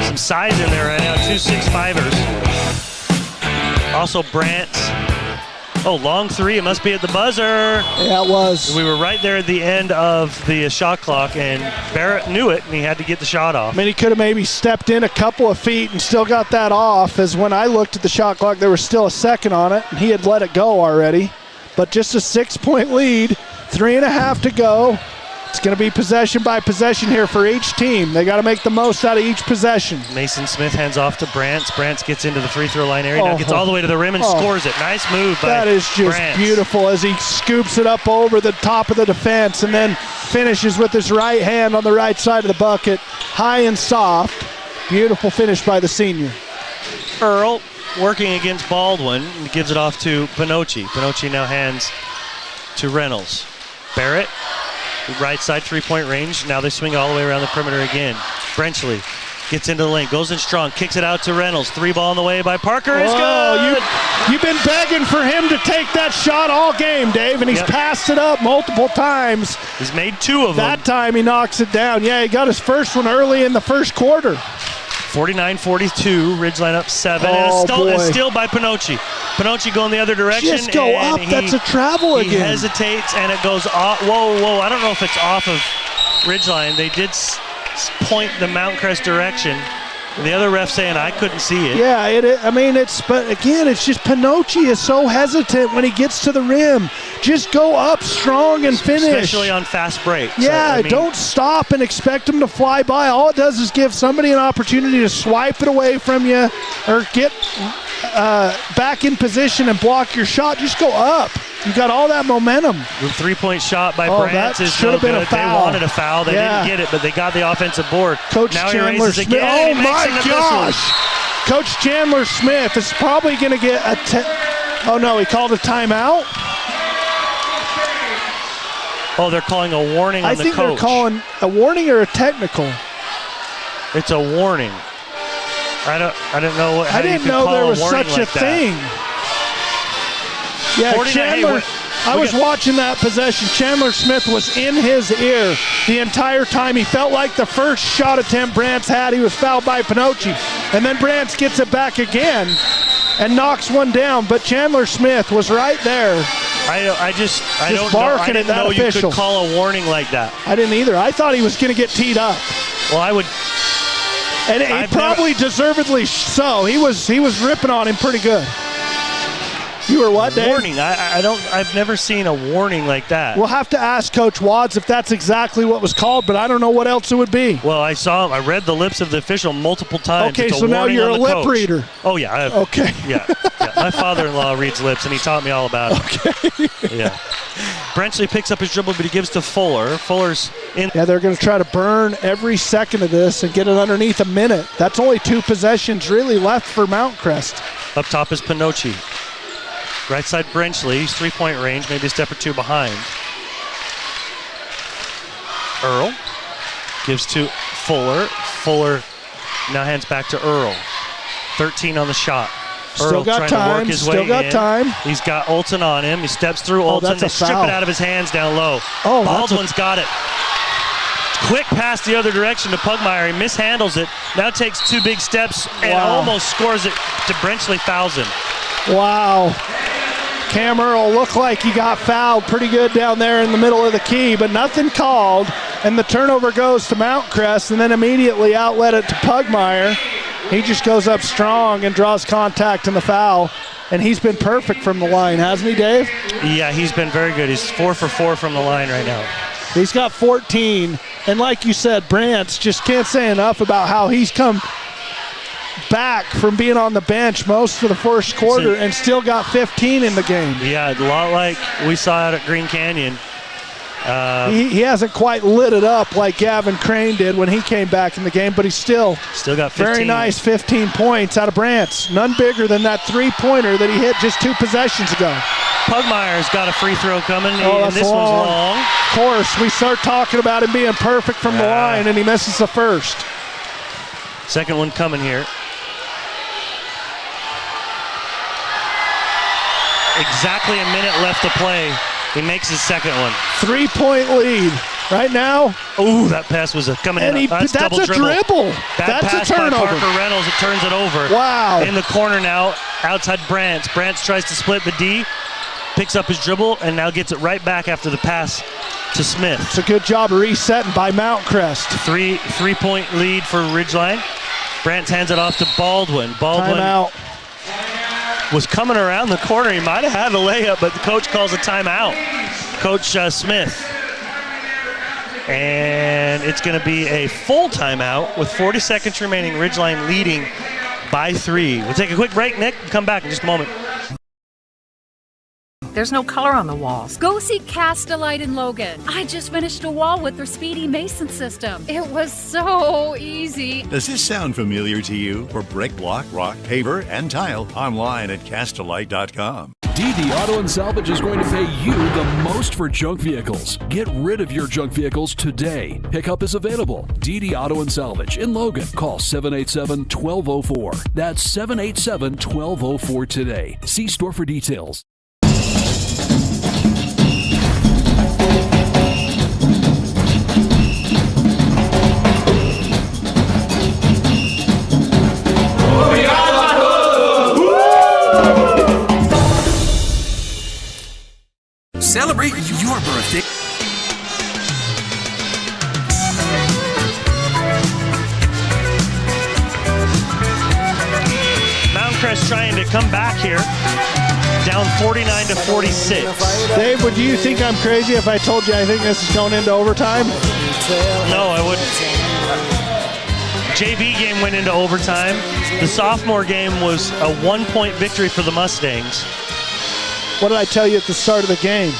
some size in there right now, 2 6'5"ers. Also Brantz. Long 3, it must be at the buzzer. Yeah, it was. We were right there at the end of the shot clock, and Barrett knew it, and he had to get the shot off. I mean, he could have maybe stepped in a couple of feet and still got that off, as when I looked at the shot clock, there was still a second on it, and he had let it go already. But just a 6-point lead, 3.5 to go. It's going to be possession by possession here for each team. They got to make the most out of each possession. Mason Smith hands off to Brantz. Brantz gets into the free throw line area. Now gets all the way to the rim and scores it. Nice move by Brantz. That is just beautiful as he scoops it up over the top of the defense and then finishes with his right hand on the right side of the bucket. High and soft. Beautiful finish by the senior. Earl working against Baldwin and gives it off to Pinocchi. Pinocchi now hands to Reynolds. Barrett. Right side 3-point range. Now they swing all the way around the perimeter again. Brenchley gets into the lane, goes in strong, kicks it out to Reynolds. 3 ball on the way by Parker. Is good. You've been begging for him to take that shot all game, Dave, and he's passed it up multiple times. He's made 2 of them. That time he knocks it down. Yeah, he got his first one early in the first quarter. 49-42, Ridgeline up 7, and still by Pinocchi. Pinocchi going the other direction. Just go up, that's a travel again. He hesitates, and it goes off. Whoa, I don't know if it's off of Ridgeline. They did point the Mount Crest direction. The other ref saying I couldn't see it. Yeah, but again, it's just Pinocchi is so hesitant when he gets to the rim. Just go up strong and finish. Especially on fast breaks. Yeah, don't stop and expect him to fly by. All it does is give somebody an opportunity to swipe it away from you or get back in position and block your shot. Just go up. You got all that momentum. The three-point shot by Brandt that is should have been a foul. They wanted a foul. They didn't get it, but they got the offensive board. Coach now Chandler Smith. Again, oh, my gosh. Coach Chandler Smith is probably going to get oh, no, he called a timeout? Oh, they're calling a warning on the coach. I think they're calling a warning or a technical. It's a warning. I don't know. I didn't know there was such a thing. Yeah, Chandler. I was watching that possession. Chandler Smith was in his ear the entire time. He felt like the first shot attempt Brandt's had, he was fouled by Pinocchi. And then Brandt gets it back again and knocks one down. But Chandler Smith was right there. I didn't know you could call a warning like that. I didn't either. I thought he was going to get teed up. Well, I would. And he probably deservedly so. He was ripping on him pretty good. You were what, Dave? Warning. I've never seen a warning like that. We'll have to ask Coach Wads if that's exactly what was called, but I don't know what else it would be. Well, I read the lips of the official multiple times. Okay, so now you're a lip reader. Oh, yeah. Okay. Yeah. My father-in-law reads lips, and he taught me all about it. Okay. Yeah. Brenchley picks up his dribble, but he gives to Fuller. Fuller's in. Yeah, they're going to try to burn every second of this and get it underneath a minute. That's only 2 possessions really left for Mount Crest. Up top is Pinocchi. Right side Brenchley, he's 3-point range, maybe a step or two behind. Earl gives to Fuller. Fuller now hands back to Earl. 13 on the shot. Still Earl got trying time. to work his Still way got in. time. He's got Olton on him. He steps through Olton. They strip it out of his hands down low. Oh, Baldwin's got it. Quick pass the other direction to Pugmire. He mishandles it. Now takes 2 big steps and almost scores it to Brenchley, fouls him. Wow. Cam Earl looked like he got fouled pretty good down there in the middle of the key, but nothing called, and the turnover goes to Mount Crest, and then immediately outlet it to Pugmire. He just goes up strong and draws contact in the foul, and he's been perfect from the line, hasn't he, Dave? Yeah, he's been very good. He's 4 for 4 from the line right now. He's got 14, and like you said, Brandt just can't say enough about how he's come back from being on the bench most of the first quarter and still got 15 in the game. Yeah, a lot like we saw out at Green Canyon. He hasn't quite lit it up like Gavin Crane did when he came back in the game, but he's still got 15. Very nice 15 points out of Brandt. None bigger than that 3-pointer that he hit just 2 possessions ago. Pugmire's got a free throw coming, and this one's long. Of course, we start talking about him being perfect from the line, and he misses the first. Second one coming here. Exactly a minute left to play. He makes his second one. 3-point lead right now. Ooh, that pass was coming in. That's a dribble. Bad That's pass a turnover. by Parker Reynolds. It turns it over. Wow. In the corner now, outside Brandt. Brandt tries to split the D, picks up his dribble, and now gets it right back after the pass to Smith. It's a good job of resetting by Mount Crest. Three-point lead for Ridgeline. Brandt hands it off to Baldwin. Timeout. Was coming around the corner. He might have had a layup, but the coach calls a timeout. Coach Smith. And it's going to be a full timeout with 40 seconds remaining. Ridgeline leading by 3. We'll take a quick break, Nick, and come back in just a moment. There's no color on the walls. Go see Cast-A-Lite in Logan. I just finished a wall with their Speedy Mason system. It was so easy. Does this sound familiar to you? For brick, block, rock, paver, and tile, online at Cast-A-Lite.com. DD Auto and Salvage is going to pay you the most for junk vehicles. Get rid of your junk vehicles today. Pickup is available. DD Auto and Salvage in Logan. Call 787-1204. That's 787-1204 today. See store for details. Celebrate your birthday. Mount Crest trying to come back here. Down 49-46. Dave, would you think I'm crazy if I told you I think this is going into overtime? No, I wouldn't. JV game went into overtime. The sophomore game was a 1-point victory for the Mustangs. what did I tell you at the start of the game?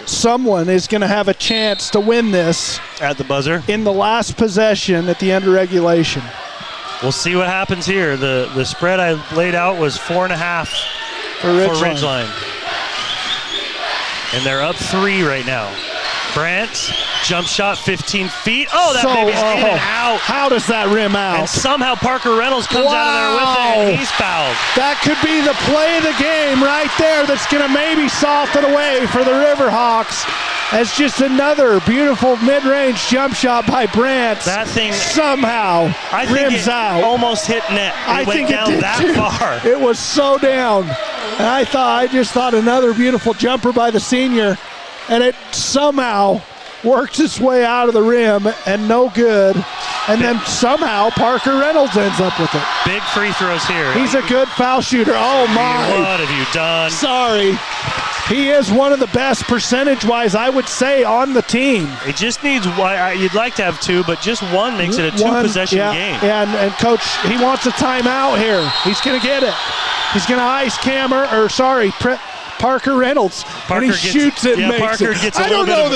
Someone is going to have a chance to win this at the buzzer in the last possession at the end of regulation. We'll see what happens here. The spread I laid out was 4.5 for Ridgeline. And they're up 3 right now. Brandt, jump shot 15 feet. Oh, that baby's in and out. How does that rim out? And somehow Parker Reynolds comes out of there with it, and he's fouled. That could be the play of the game right there that's going to maybe soften away for the Riverhawks. As just another beautiful mid-range jump shot by Brandt. That thing somehow rims out. Almost hit net. It went down that far. It was so down. And I just thought another beautiful jumper by the senior. And it somehow works its way out of the rim and no good. And then somehow Parker Reynolds ends up with it. Big free throws here. He's a good foul shooter. Oh, my. What have you done? Sorry. He is one of the best percentage-wise, I would say, on the team. It just needs one. You'd like to have 2, but just 1 makes it a 2-possession game. And Coach, he wants a timeout here. He's going to get it. He's going to ice Parker Reynolds, and he shoots it and makes Parker it. Gets I don't know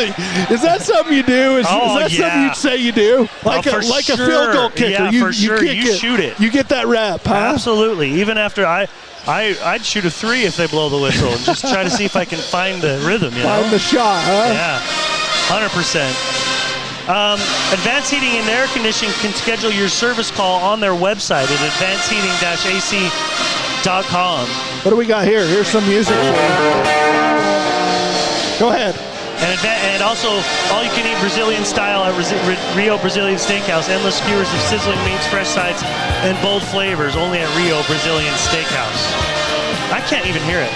is that something you do? Is that something you'd say you do? Like a field goal kicker. Yeah, you for sure. You shoot it. You get that rep, huh? Absolutely. Even after I'd shoot a 3 if they blow the whistle and just try to see if I can find the rhythm. Find the shot, huh? Yeah, 100%. Advanced Heating and Air Conditioning can schedule your service call on their website at advancedheating-ac.com. What do we got here? Here's some music. Go ahead. And also, all-you-can-eat Brazilian style at Rio Brazilian Steakhouse. Endless skewers of sizzling meats, fresh sides, and bold flavors. Only at Rio Brazilian Steakhouse. I can't even hear it.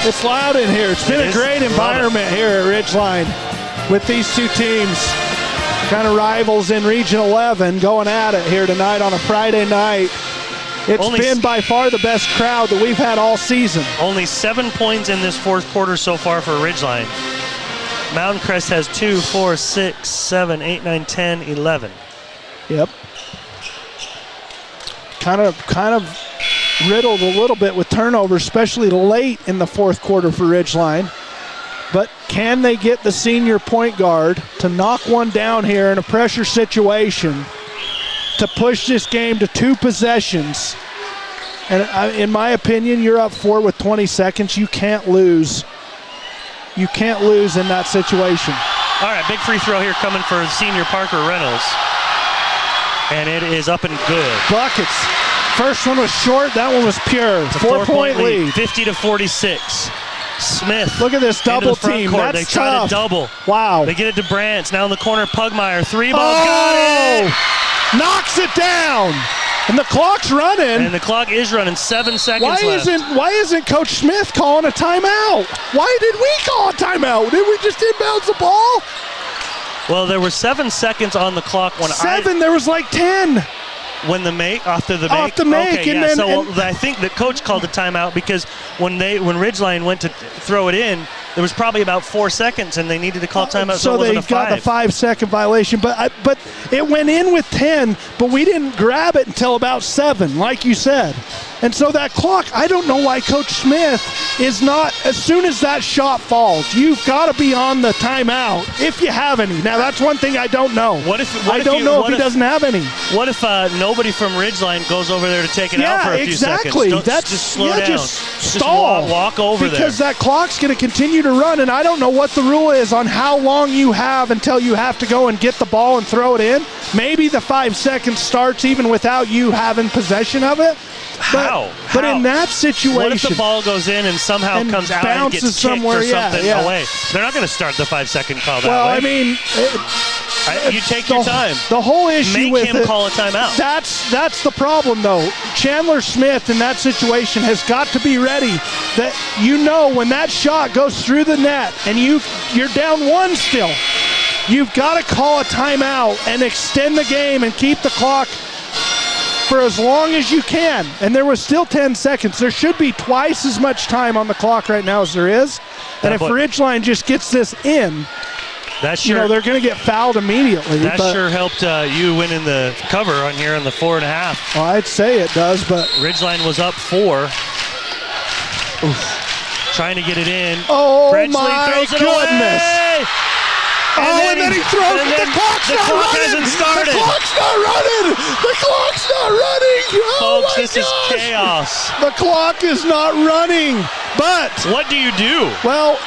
It's loud in here. It's been a great environment here at Ridgeline with these two teams. Kind of rivals in Region 11 going at it here tonight on a Friday night. It's been by far the best crowd that we've had all season. Only 7 points in this fourth quarter so far for Ridgeline. Mountain Crest has 2, 4, 6, 7, 8, 9, 10, 11. Yep. Kind of riddled a little bit with turnovers, especially late in the fourth quarter for Ridgeline. But can they get the senior point guard to knock one down here in a pressure situation to push this game to 2 possessions? And in my opinion, you're up 4 with 20 seconds. You can't lose. You can't lose in that situation. All right, big free throw here coming for senior Parker Reynolds. And it is up and good. Buckets. First one was short. That one was pure. It's a 4-point lead. 50-46. Smith. Look at this double team. Court. That's they try tough. to double. Wow. They get it to Brandt. Now in the corner, Pugmire. 3 ball. Got it. Knocks it down. And the clock's running. And the clock is running. 7 seconds left. Why isn't Coach Smith calling a timeout? Why did we call a timeout? Did we just inbounds the ball? Well, there were 7 seconds on the clock when there was like 10. When the make, after the make? Off the make. Okay, and yeah, then, so I think the coach called the timeout because when Ridgeline went to throw it in, there was probably about 4 seconds and they needed to call timeout, so it wasn't a 5. So they got the 5-second violation, but it went in with 10, but we didn't grab it until about 7, like you said. And so that clock, I don't know why Coach Smith is not, as soon as that shot falls, you've got to be on the timeout, if you have any. Now, that's one thing I don't know. I don't know if he doesn't have any. What if nobody from Ridgeline goes over there to take it out for a few seconds? That's just slow down. Just stall. Walk over there. Because that clock's going to continue to run, and I don't know what the rule is on how long you have until you have to go and get the ball and throw it in. Maybe the 5 seconds starts even without you having possession of it. But in that situation, what if the ball goes in and somehow comes out and gets kicked somewhere, or something away? They're not going to start the 5-second call that way. Well, I mean, you take your time. The whole issue with him call a timeout. That's the problem, though. Chandler Smith in that situation has got to be ready. That when that shot goes through the net and you're down 1 still, you've got to call a timeout and extend the game and keep the clock for as long as you can. And there was still 10 seconds. There should be twice as much time on the clock right now as there is. And if Ridgeline just gets this in, they're going to get fouled immediately. That sure helped you win in the cover on here on the 4.5. Well, I'd say it does, but Ridgeline was up 4. Oof. trying to get it in. Oh, Brenchley my throws it goodness. away. And then he throws it. The clock hasn't started. The clock's not running. The clock's not running. Oh, folks, this is chaos. The clock is not running. But what do you do? Well,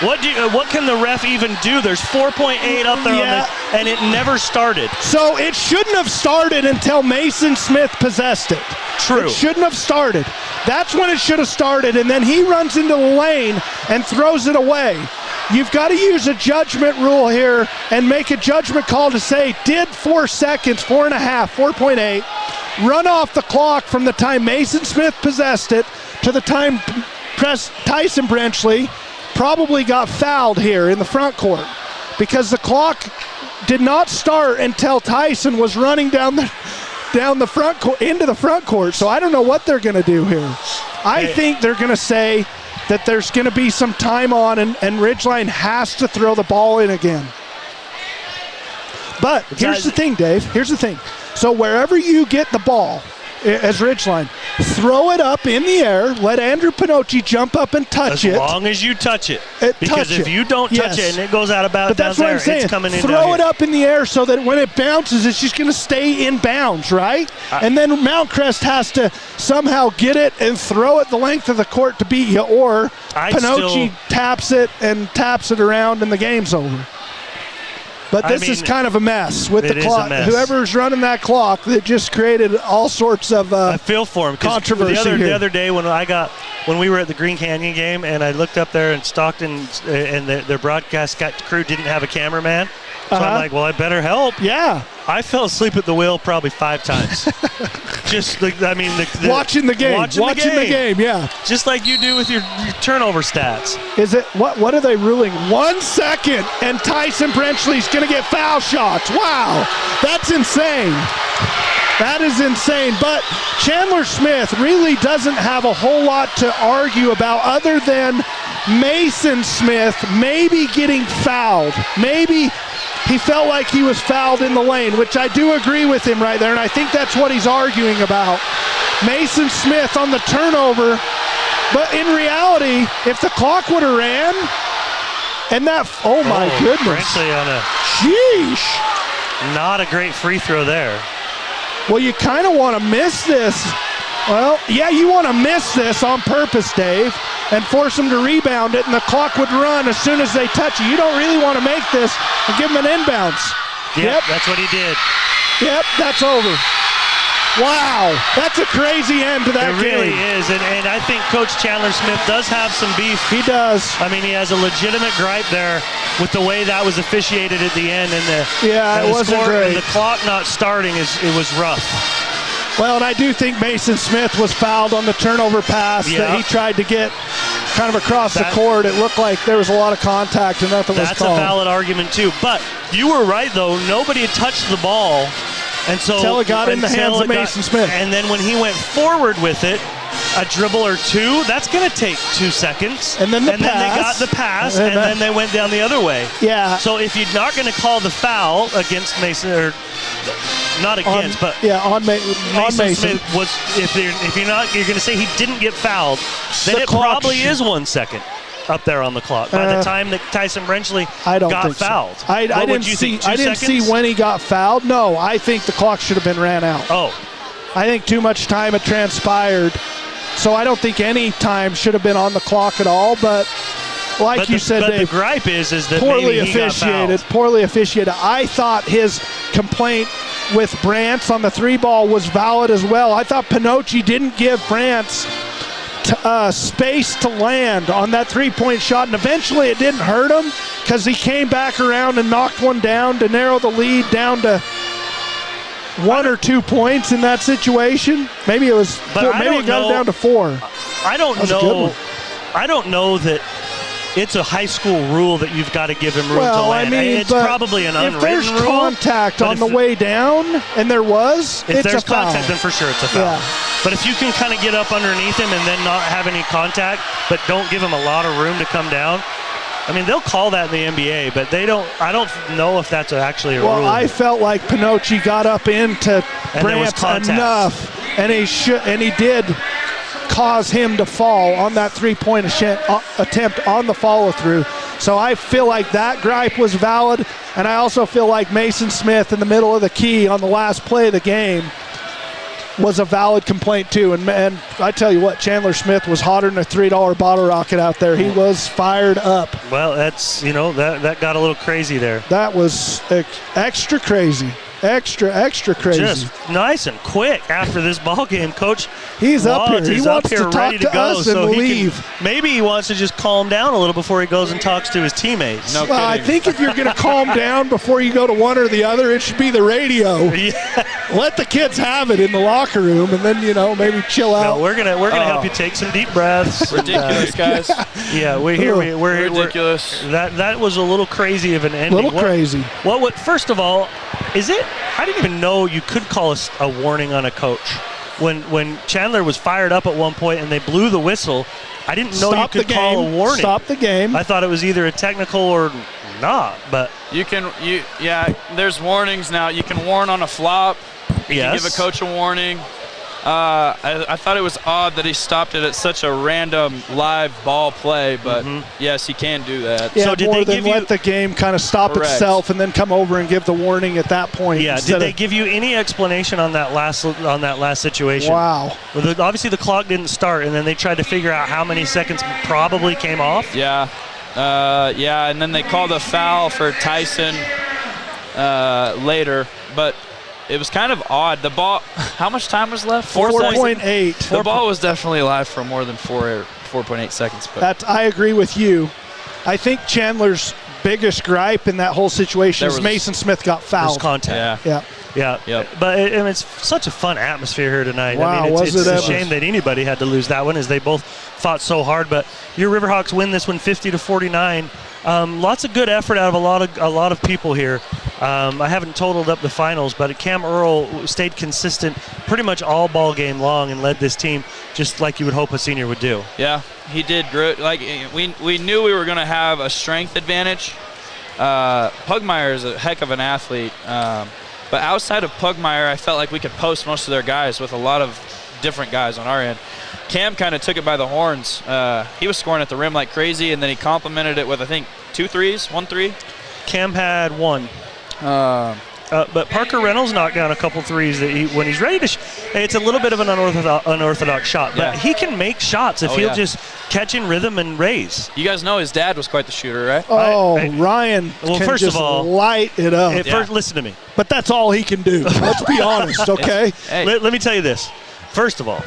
what can the ref even do? There's 4.8 up there and it never started. So it shouldn't have started until Mason Smith possessed it. True. It shouldn't have started. That's when it should have started, and then he runs into the lane and throws it away. You've got to use a judgment rule here and make a judgment call to say, did 4 seconds, 4.5, 4.8, run off the clock from the time Mason Smith possessed it to the time Tyson Brenchley probably got fouled here in the front court, because the clock did not start until Tyson was running down the front court into the front court. So I don't know what they're going to do here. I think they're going to say that there's going to be some time on, and Ridgeline has to throw the ball in again. But here's the thing, Dave. Here's the thing. So wherever you get the ball as Ridgeline, throw it up in the air. Let Andrew Pinocci jump up and touch it. As long as you touch it. Because if you don't touch it and it goes out about down there, it's coming in. Throw it up in the air so that when it bounces, it's just going to stay in bounds, right? And then Mount Crest has to somehow get it and throw it the length of the court to beat you, or Pinocci taps it around and the game's over. But this is kind of a mess with the clock. Whoever's running that clock, that just created all sorts of I feel for him, controversy the other day when we were at the Green Canyon game, and I looked up there, and Stockton and their broadcast crew didn't have a cameraman. So I'm like, well, I better help. Yeah. I fell asleep at the wheel probably 5 times. Watching the game. Watching the game, yeah. Just like you do with your turnover stats. Is it, what are they ruling? 1 second, and Tyson Brenchley's going to get foul shots. Wow, that's insane. That is insane. But Chandler Smith really doesn't have a whole lot to argue about other than Mason Smith maybe getting fouled. Maybe he felt like he was fouled in the lane, which I do agree with him right there, and I think that's what he's arguing about. Mason Smith on the turnover, but in reality, if the clock would have ran, and that, oh my goodness. Brenchley on a, sheesh. Not a great free throw there. Well, you kind of want to miss this. Well, yeah, you want to miss this on purpose, Dave, and force them to rebound it, and the clock would run as soon as they touch it. You don't really want to make this and give them an inbounds. Yep, that's what he did. Yep, that's over. Wow, that's a crazy end to that game. It really is, and I think Coach Chandler Smith does have some beef. He does. I mean, he has a legitimate gripe there with the way that was officiated at the end, and it wasn't great. And the clock not starting, it was rough. Well, and I do think Mason Smith was fouled on the turnover pass that he tried to get kind of across the court. It looked like there was a lot of contact and nothing was called. That's a valid argument, too. But you were right, though. Nobody had touched the ball. And so, until it got in the hands of Mason Smith. And then when he went forward with it, a dribble or two, that's going to take 2 seconds. And then then they got the pass, and then they went down the other way. Yeah. So if you're not going to call the foul against Mason, or not against, but on Mason Smith was, if you're not, you're going to say he didn't get fouled, then it probably is 1 second up there on the clock by the time that Tyson Brenchley got fouled. So. I didn't see when he got fouled. No, I think the clock should have been ran out. Oh. I think too much time had transpired. So I don't think any time should have been on the clock at all, but you said, Dave, the gripe is that poorly maybe he officiated. got fouled. Poorly officiated. I thought his complaint with Brantz on the 3-ball was valid as well. I thought Pinocci didn't give Brantz space to land on that 3-point shot, and eventually it didn't hurt him because he came back around and knocked one down to narrow the lead down to 1 or 2 points in that situation. Maybe it was. Maybe it got it down to 4. I don't know. I don't know that it's a high school rule that you've got to give him room to land. It's probably an unwritten rule. If there's contact on the way down, and there was, if it's there's a foul. contact, then for sure it's a foul. Yeah. But if you can kind of get up underneath him and then not have any contact, but don't give him a lot of room to come down, I mean, they'll call that in the NBA, but they don't. I don't know if that's actually a rule. Well, I felt like Pinocci got up into Brantz enough, and he did. cause him to fall on that three-point attempt on the follow-through. So I feel like that gripe was valid, and I also feel like Mason Smith in the middle of the key on the last play of the game was a valid complaint too. And I tell you what, Chandler Smith was hotter than a $3 bottle rocket out there. He was fired up. Well, that's, that got a little crazy there. That was extra crazy. Extra crazy. Just nice and quick after this ball game, Coach. He's up here. He wants to talk to us and leave. Maybe he wants to just calm down a little before he goes and talks to his teammates. No kidding. I think if you're going to calm down before you go to one or the other, it should be the radio. Yeah. Let the kids have it in the locker room, and then maybe chill out. No, we're gonna help you take some deep breaths. Ridiculous, guys. Yeah, we're ridiculous. That was a little crazy of an ending. Crazy. What? First of all, is it? I didn't even know you could call a warning on a coach. When Chandler was fired up at one point and they blew the whistle, I didn't know you could call a warning. Stop the game. I thought it was either a technical or not, but there's warnings now. You can warn on a flop. You can give a coach a warning. I thought it was odd that he stopped it at such a random live ball play, but yes, he can do that. Yeah, so did more they than let the game kind of stop itself and then come over and give the warning at that point. Yeah. Did they give you any explanation on that last situation? Wow. Well, obviously the clock didn't start, and then they tried to figure out how many seconds probably came off. Yeah. And then they called a foul for Tyson later, but it was kind of odd. The ball, how much time was left? 4.8. The ball was definitely alive for more than 4.8 seconds. But I agree with you. I think Chandler's biggest gripe in that whole situation is Mason Smith got fouled. There's contact. Yeah. Yep. But it's such a fun atmosphere here tonight. Wow, I mean, it's it a ever. shame that anybody had to lose that one, as they both fought so hard. But your Riverhawks win this one 50-49. Lots of good effort out of a lot of people here. I haven't totaled up the finals, but Cam Earl stayed consistent pretty much all ball game long and led this team just like you would hope a senior would do. Yeah, he did great. Like we knew we were going to have a strength advantage. Pugmire is a heck of an athlete, but outside of Pugmire, I felt like we could post most of their guys with a lot of different guys on our end. Cam kind of took it by the horns. He was scoring at the rim like crazy, and then he complemented it with, I think, 2 threes, 1 3. Cam had 1. But Parker Reynolds knocked down a couple threes that when he's ready to it's a little bit of an unorthodox shot, but he can make shots if he'll just catch in rhythm and raise. You guys know his dad was quite the shooter, right? Oh, Ryan can first just of all, light it up. First, listen to me. But that's all he can do. Let's be honest, okay? Hey. Let me tell you this. First of all,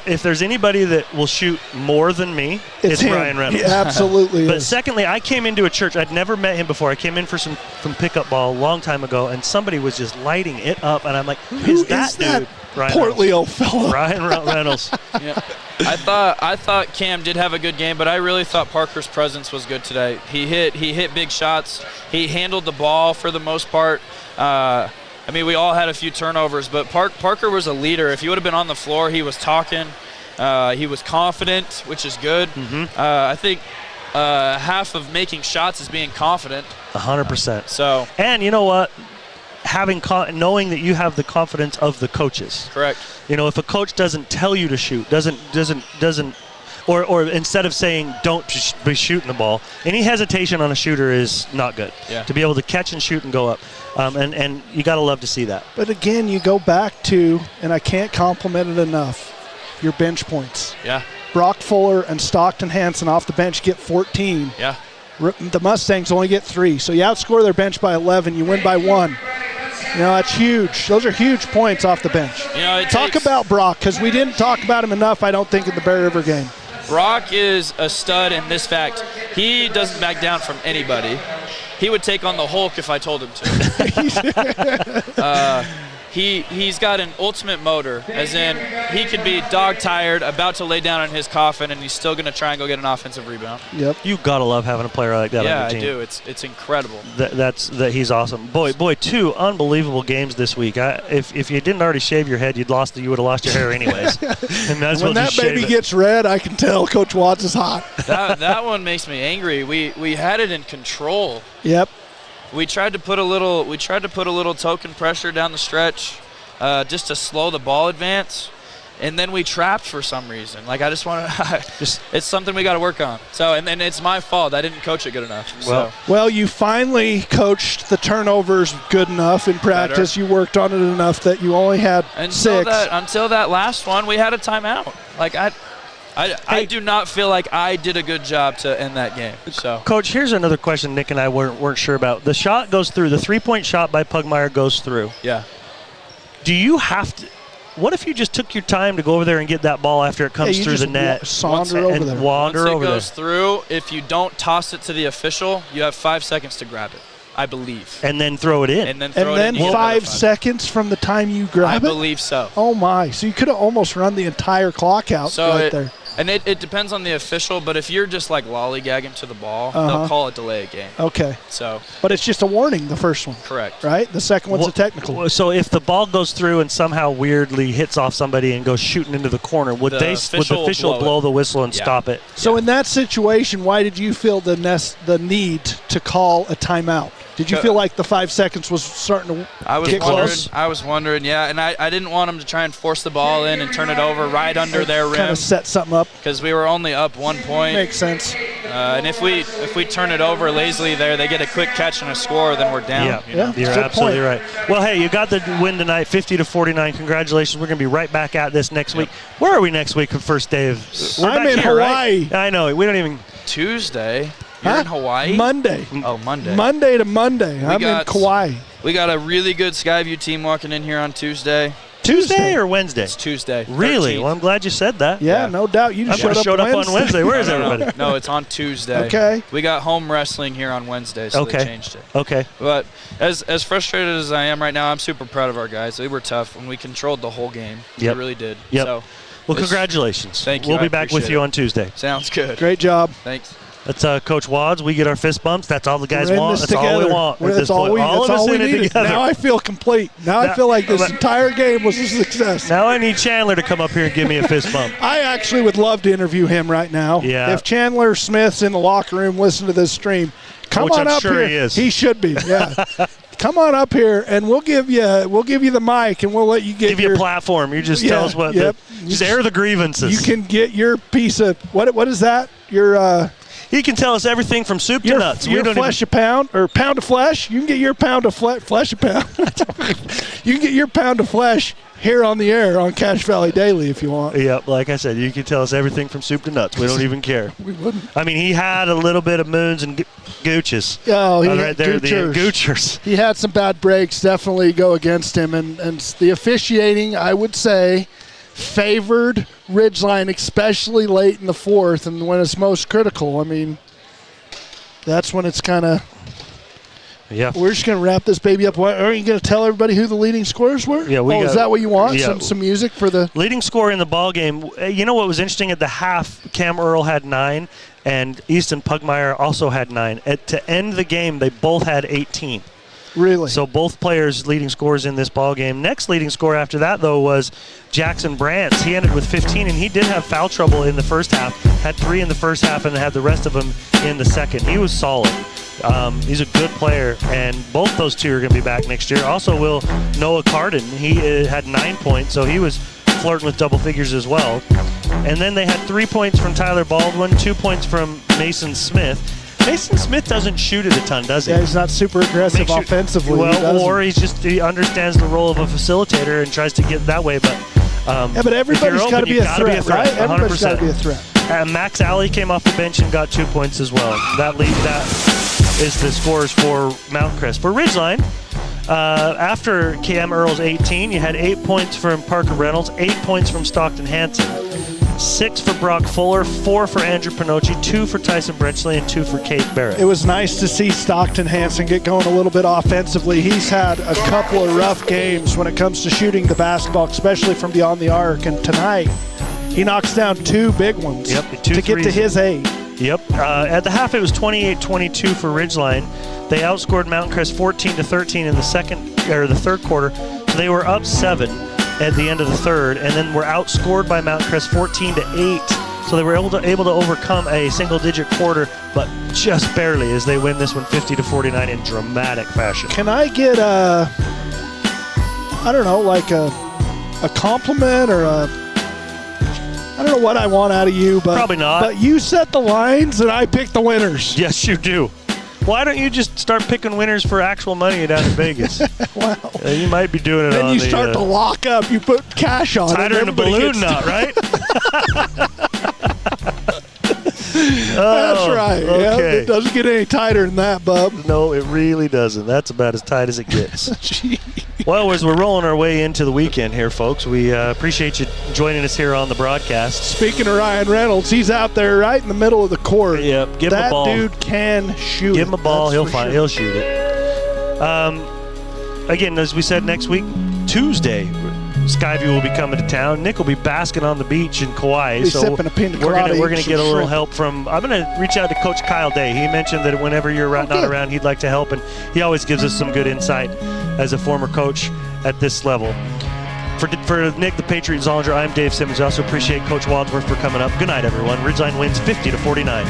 if there's anybody that will shoot more than me, it's Ryan Reynolds. He absolutely But is. secondly, I came into a church. I'd never met him before. I came in for some pickup ball a long time ago, and somebody was just lighting it up, and I'm like, who is that dude? Ryan portly old fella. Ryan Reynolds. Yeah. I thought Cam did have a good game, but I really thought Parker's presence was good today. He hit big shots. He handled the ball for the most part. I mean, we all had a few turnovers, but Parker was a leader. If he would have been on the floor, he was talking. He was confident, which is good. I think half of making shots is being confident. 100%. So. And you know what? Knowing that you have the confidence of the coaches. Correct. You know, if a coach doesn't tell you to shoot, or instead of saying don't be shooting the ball, any hesitation on a shooter is not good. Yeah. To be able to catch and shoot and go up. And you got to love to see that. But again, you go back to, and I can't compliment it enough, your bench points. Yeah. Brock Fuller and Stockton Hansen off the bench get 14. Yeah. The Mustangs only get 3. So you outscore their bench by 11. You win by 1. You know, that's huge. Those are huge points off the bench. You know, talk about Brock, because we didn't talk about him enough, I don't think, in the Bear River game. Brock is a stud in this fact. He doesn't back down from anybody. He would take on the Hulk if I told him to. He's got an ultimate motor, as in he could be dog-tired, about to lay down in his coffin, and he's still going to try and go get an offensive rebound. Yep. You got to love having a player like that on your team. Yeah, I do. It's incredible. He's awesome. Boy, 2 unbelievable games this week. If you didn't already shave your head, you would have lost your hair anyways. And when that baby gets red, I can tell Coach Watts is hot. that one makes me angry. We had it in control. Yep. We tried to put a little token pressure down the stretch, just to slow the ball advance, and then we trapped for some reason. Like, I just want to it's something we got to work on. So, and it's my fault. I didn't coach it good enough. Well, you finally coached the turnovers good enough in practice. Better. You worked on it enough that you only had 6. Until that last one, we had a timeout. Like, I do not feel like I did a good job to end that game. So, Coach, here's another question Nick and I weren't sure about. The shot goes through. The 3-point shot by Pugmire goes through. Yeah. Do you have to? What if you just took your time to go over there and get that ball after it comes through the net? Once it goes through, if you don't toss it to the official, you have 5 seconds to grab it, I believe. And then throw it in. And then 5 seconds from the time you grab it? I believe so. Oh, my. So you could have almost run the entire clock out there. And it depends on the official, but if you're just like lollygagging to the ball, they'll call it delay a game. Okay. So, but it's just a warning, the first one. Correct. Right? The second one's a technical. So if the ball goes through and somehow weirdly hits off somebody and goes shooting into the corner, would the official blow the whistle and stop it? So in that situation, why did you feel the need to call a timeout? Did you feel like the 5 seconds was starting to get close? I was wondering, yeah, and I didn't want them to try and force the ball in and turn it over right under their rim. Kind of set something up. Because we were only up 1 point. Makes sense. And if we turn it over lazily there, they get a quick catch and a score, then we're down. Yeah, you're absolutely right. Well, hey, you got the win tonight, 50-49. Congratulations. We're going to be right back at this next week. Where are we next week? First day of. I'm in Hawaii. Right? I know. We don't even. Tuesday. You're in Hawaii? Monday. Oh, Monday. Monday to Monday. I'm in Kauai. We got a really good Skyview team walking in here on Tuesday. Tuesday or Wednesday? It's Tuesday. Really? 13th. Well, I'm glad you said that. Yeah, no doubt. You just showed up on Wednesday. Where is everybody? No, it's on Tuesday. Okay. We got home wrestling here on Wednesday, so they changed it. Okay. But as frustrated as I am right now, I'm super proud of our guys. They were tough, and we controlled the whole game. Yep. We really did. Yep. So, well, congratulations. Thank you. We'll be back with you on Tuesday. Sounds good. Great job. Thanks. That's Coach Wads. We get our fist bumps. That's all the guys want. That's together. all we want. That's all we needed. Now I feel complete. Now I feel like this entire game was a success. Now I need Chandler to come up here and give me a fist bump. I actually would love to interview him right now. Yeah. If Chandler Smith's in the locker room listening to this stream, come on up here. He is. He should be. Yeah. Come on up here, and we'll give you the mic, and we'll let you give you a platform. You just tell us what. Just air the grievances. You can get your piece of what is that? Your He can tell us everything from soup to nuts. Your flesh a pound or pound of flesh. You can get your pound of flesh a pound. You can get your pound of flesh here on the air on Cache Valley Daily if you want. Yeah, like I said, you can tell us everything from soup to nuts. We don't even care. We wouldn't. I mean, he had a little bit of moons and gooches. Oh, he right there, the goochers. He had some bad breaks. Definitely go against him, and the officiating, I would say, favored Ridgeline, especially late in the fourth and when it's most critical. I mean, that's when it's kind of. Yeah. We're just going to wrap this baby up. Aren't you going to tell everybody who the leading scorers were? Yeah. Is that what you want? Yeah. Some music for the leading scorer in the ball game. You know what was interesting at the half? Cam Earl had 9, and Easton Pugmire also had 9. To end the game, they both had 18. Really? So both players leading scorers in this ball game. Next leading scorer after that, though, was Jackson Brantz. He ended with 15, and he did have foul trouble in the first half. Had 3 in the first half and had the rest of them in the second. He was solid. He's a good player, and both those two are going to be back next year. Also, will Noah Carden. He had 9 points, so he was flirting with double figures as well. And then they had 3 points from Tyler Baldwin, 2 points from Mason Smith. Mason Smith doesn't shoot it a ton, does he? Yeah, he's not super aggressive offensively. Well, or he understands the role of a facilitator and tries to get that way. But but everybody's got to be a threat, right? Everybody's got to be a threat. Max Alley came off the bench and got 2 points as well. That is the scores for Mount Crest. For Ridgeline, after Cam Earl's 18, you had 8 points from Parker Reynolds, 8 points from Stockton Hansen, 6 for Brock Fuller, 4 for Andrew Pinocci, 2 for Tyson Brenchley, and 2 for Kate Barrett. It was nice to see Stockton Hansen get going a little bit offensively. He's had a couple of rough games when it comes to shooting the basketball, especially from beyond the arc. And tonight, he knocks down 2 big ones to get to his 8. Yep. At the half, it was 28-22 for Ridgeline. They outscored Mountain Crest 14-13 in the third quarter. So they were up 7 at the end of the third, and then were outscored by Mountain Crest 14-8. So they were able to overcome a single-digit quarter, but just barely, as they win this one 50-49 in dramatic fashion. Can I get a compliment or a I don't know what I want out of you, but probably not. But you set the lines, and I pick the winners. Yes, you do. Why don't you just start picking winners for actual money down in Vegas? Wow. You might be doing it then on you start to lock up. You put cash on it. Tighter than a balloon knot, right? That's right. Okay. Yeah, it doesn't get any tighter than that, bub. No, it really doesn't. That's about as tight as it gets. Well, as we're rolling our way into the weekend here, folks, we appreciate you joining us here on the broadcast. Speaking of Ryan Reynolds, he's out there right in the middle of the court. Yep, give him a ball. That dude can shoot. Give him a ball, he'll shoot it. Again, as we said, next week, Tuesday, Skyview will be coming to town. Nick will be basking on the beach in Kauai. He's sipping a pina colada. We're going to get a little help from. I'm going to reach out to Coach Kyle Day. He mentioned that whenever you're not around, he'd like to help, and he always gives us some good insight as a former coach at this level. For Nick, the Patriot Zollinger, I'm Dave Simmons. I also appreciate Coach Wadsworth for coming up. Good night, everyone. Ridgeline wins 50-49.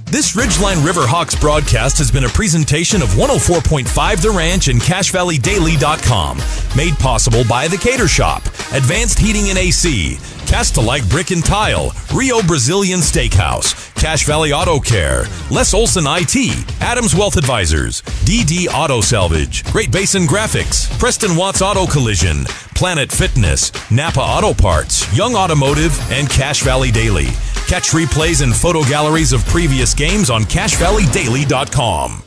This Ridgeline Riverhawks broadcast has been a presentation of 104.5 The Ranch and CashValleyDaily.com. Made possible by The Cater Shop, Advanced Heating and AC, Cast-A-Like Brick and Tile, Rio Brazilian Steakhouse, Cache Valley Auto Care, Les Olson IT, Adams Wealth Advisors, DD Auto Salvage, Great Basin Graphics, Preston Watts Auto Collision, Planet Fitness, Napa Auto Parts, Young Automotive, and Cache Valley Daily. Catch replays and photo galleries of previous games on CashValleyDaily.com.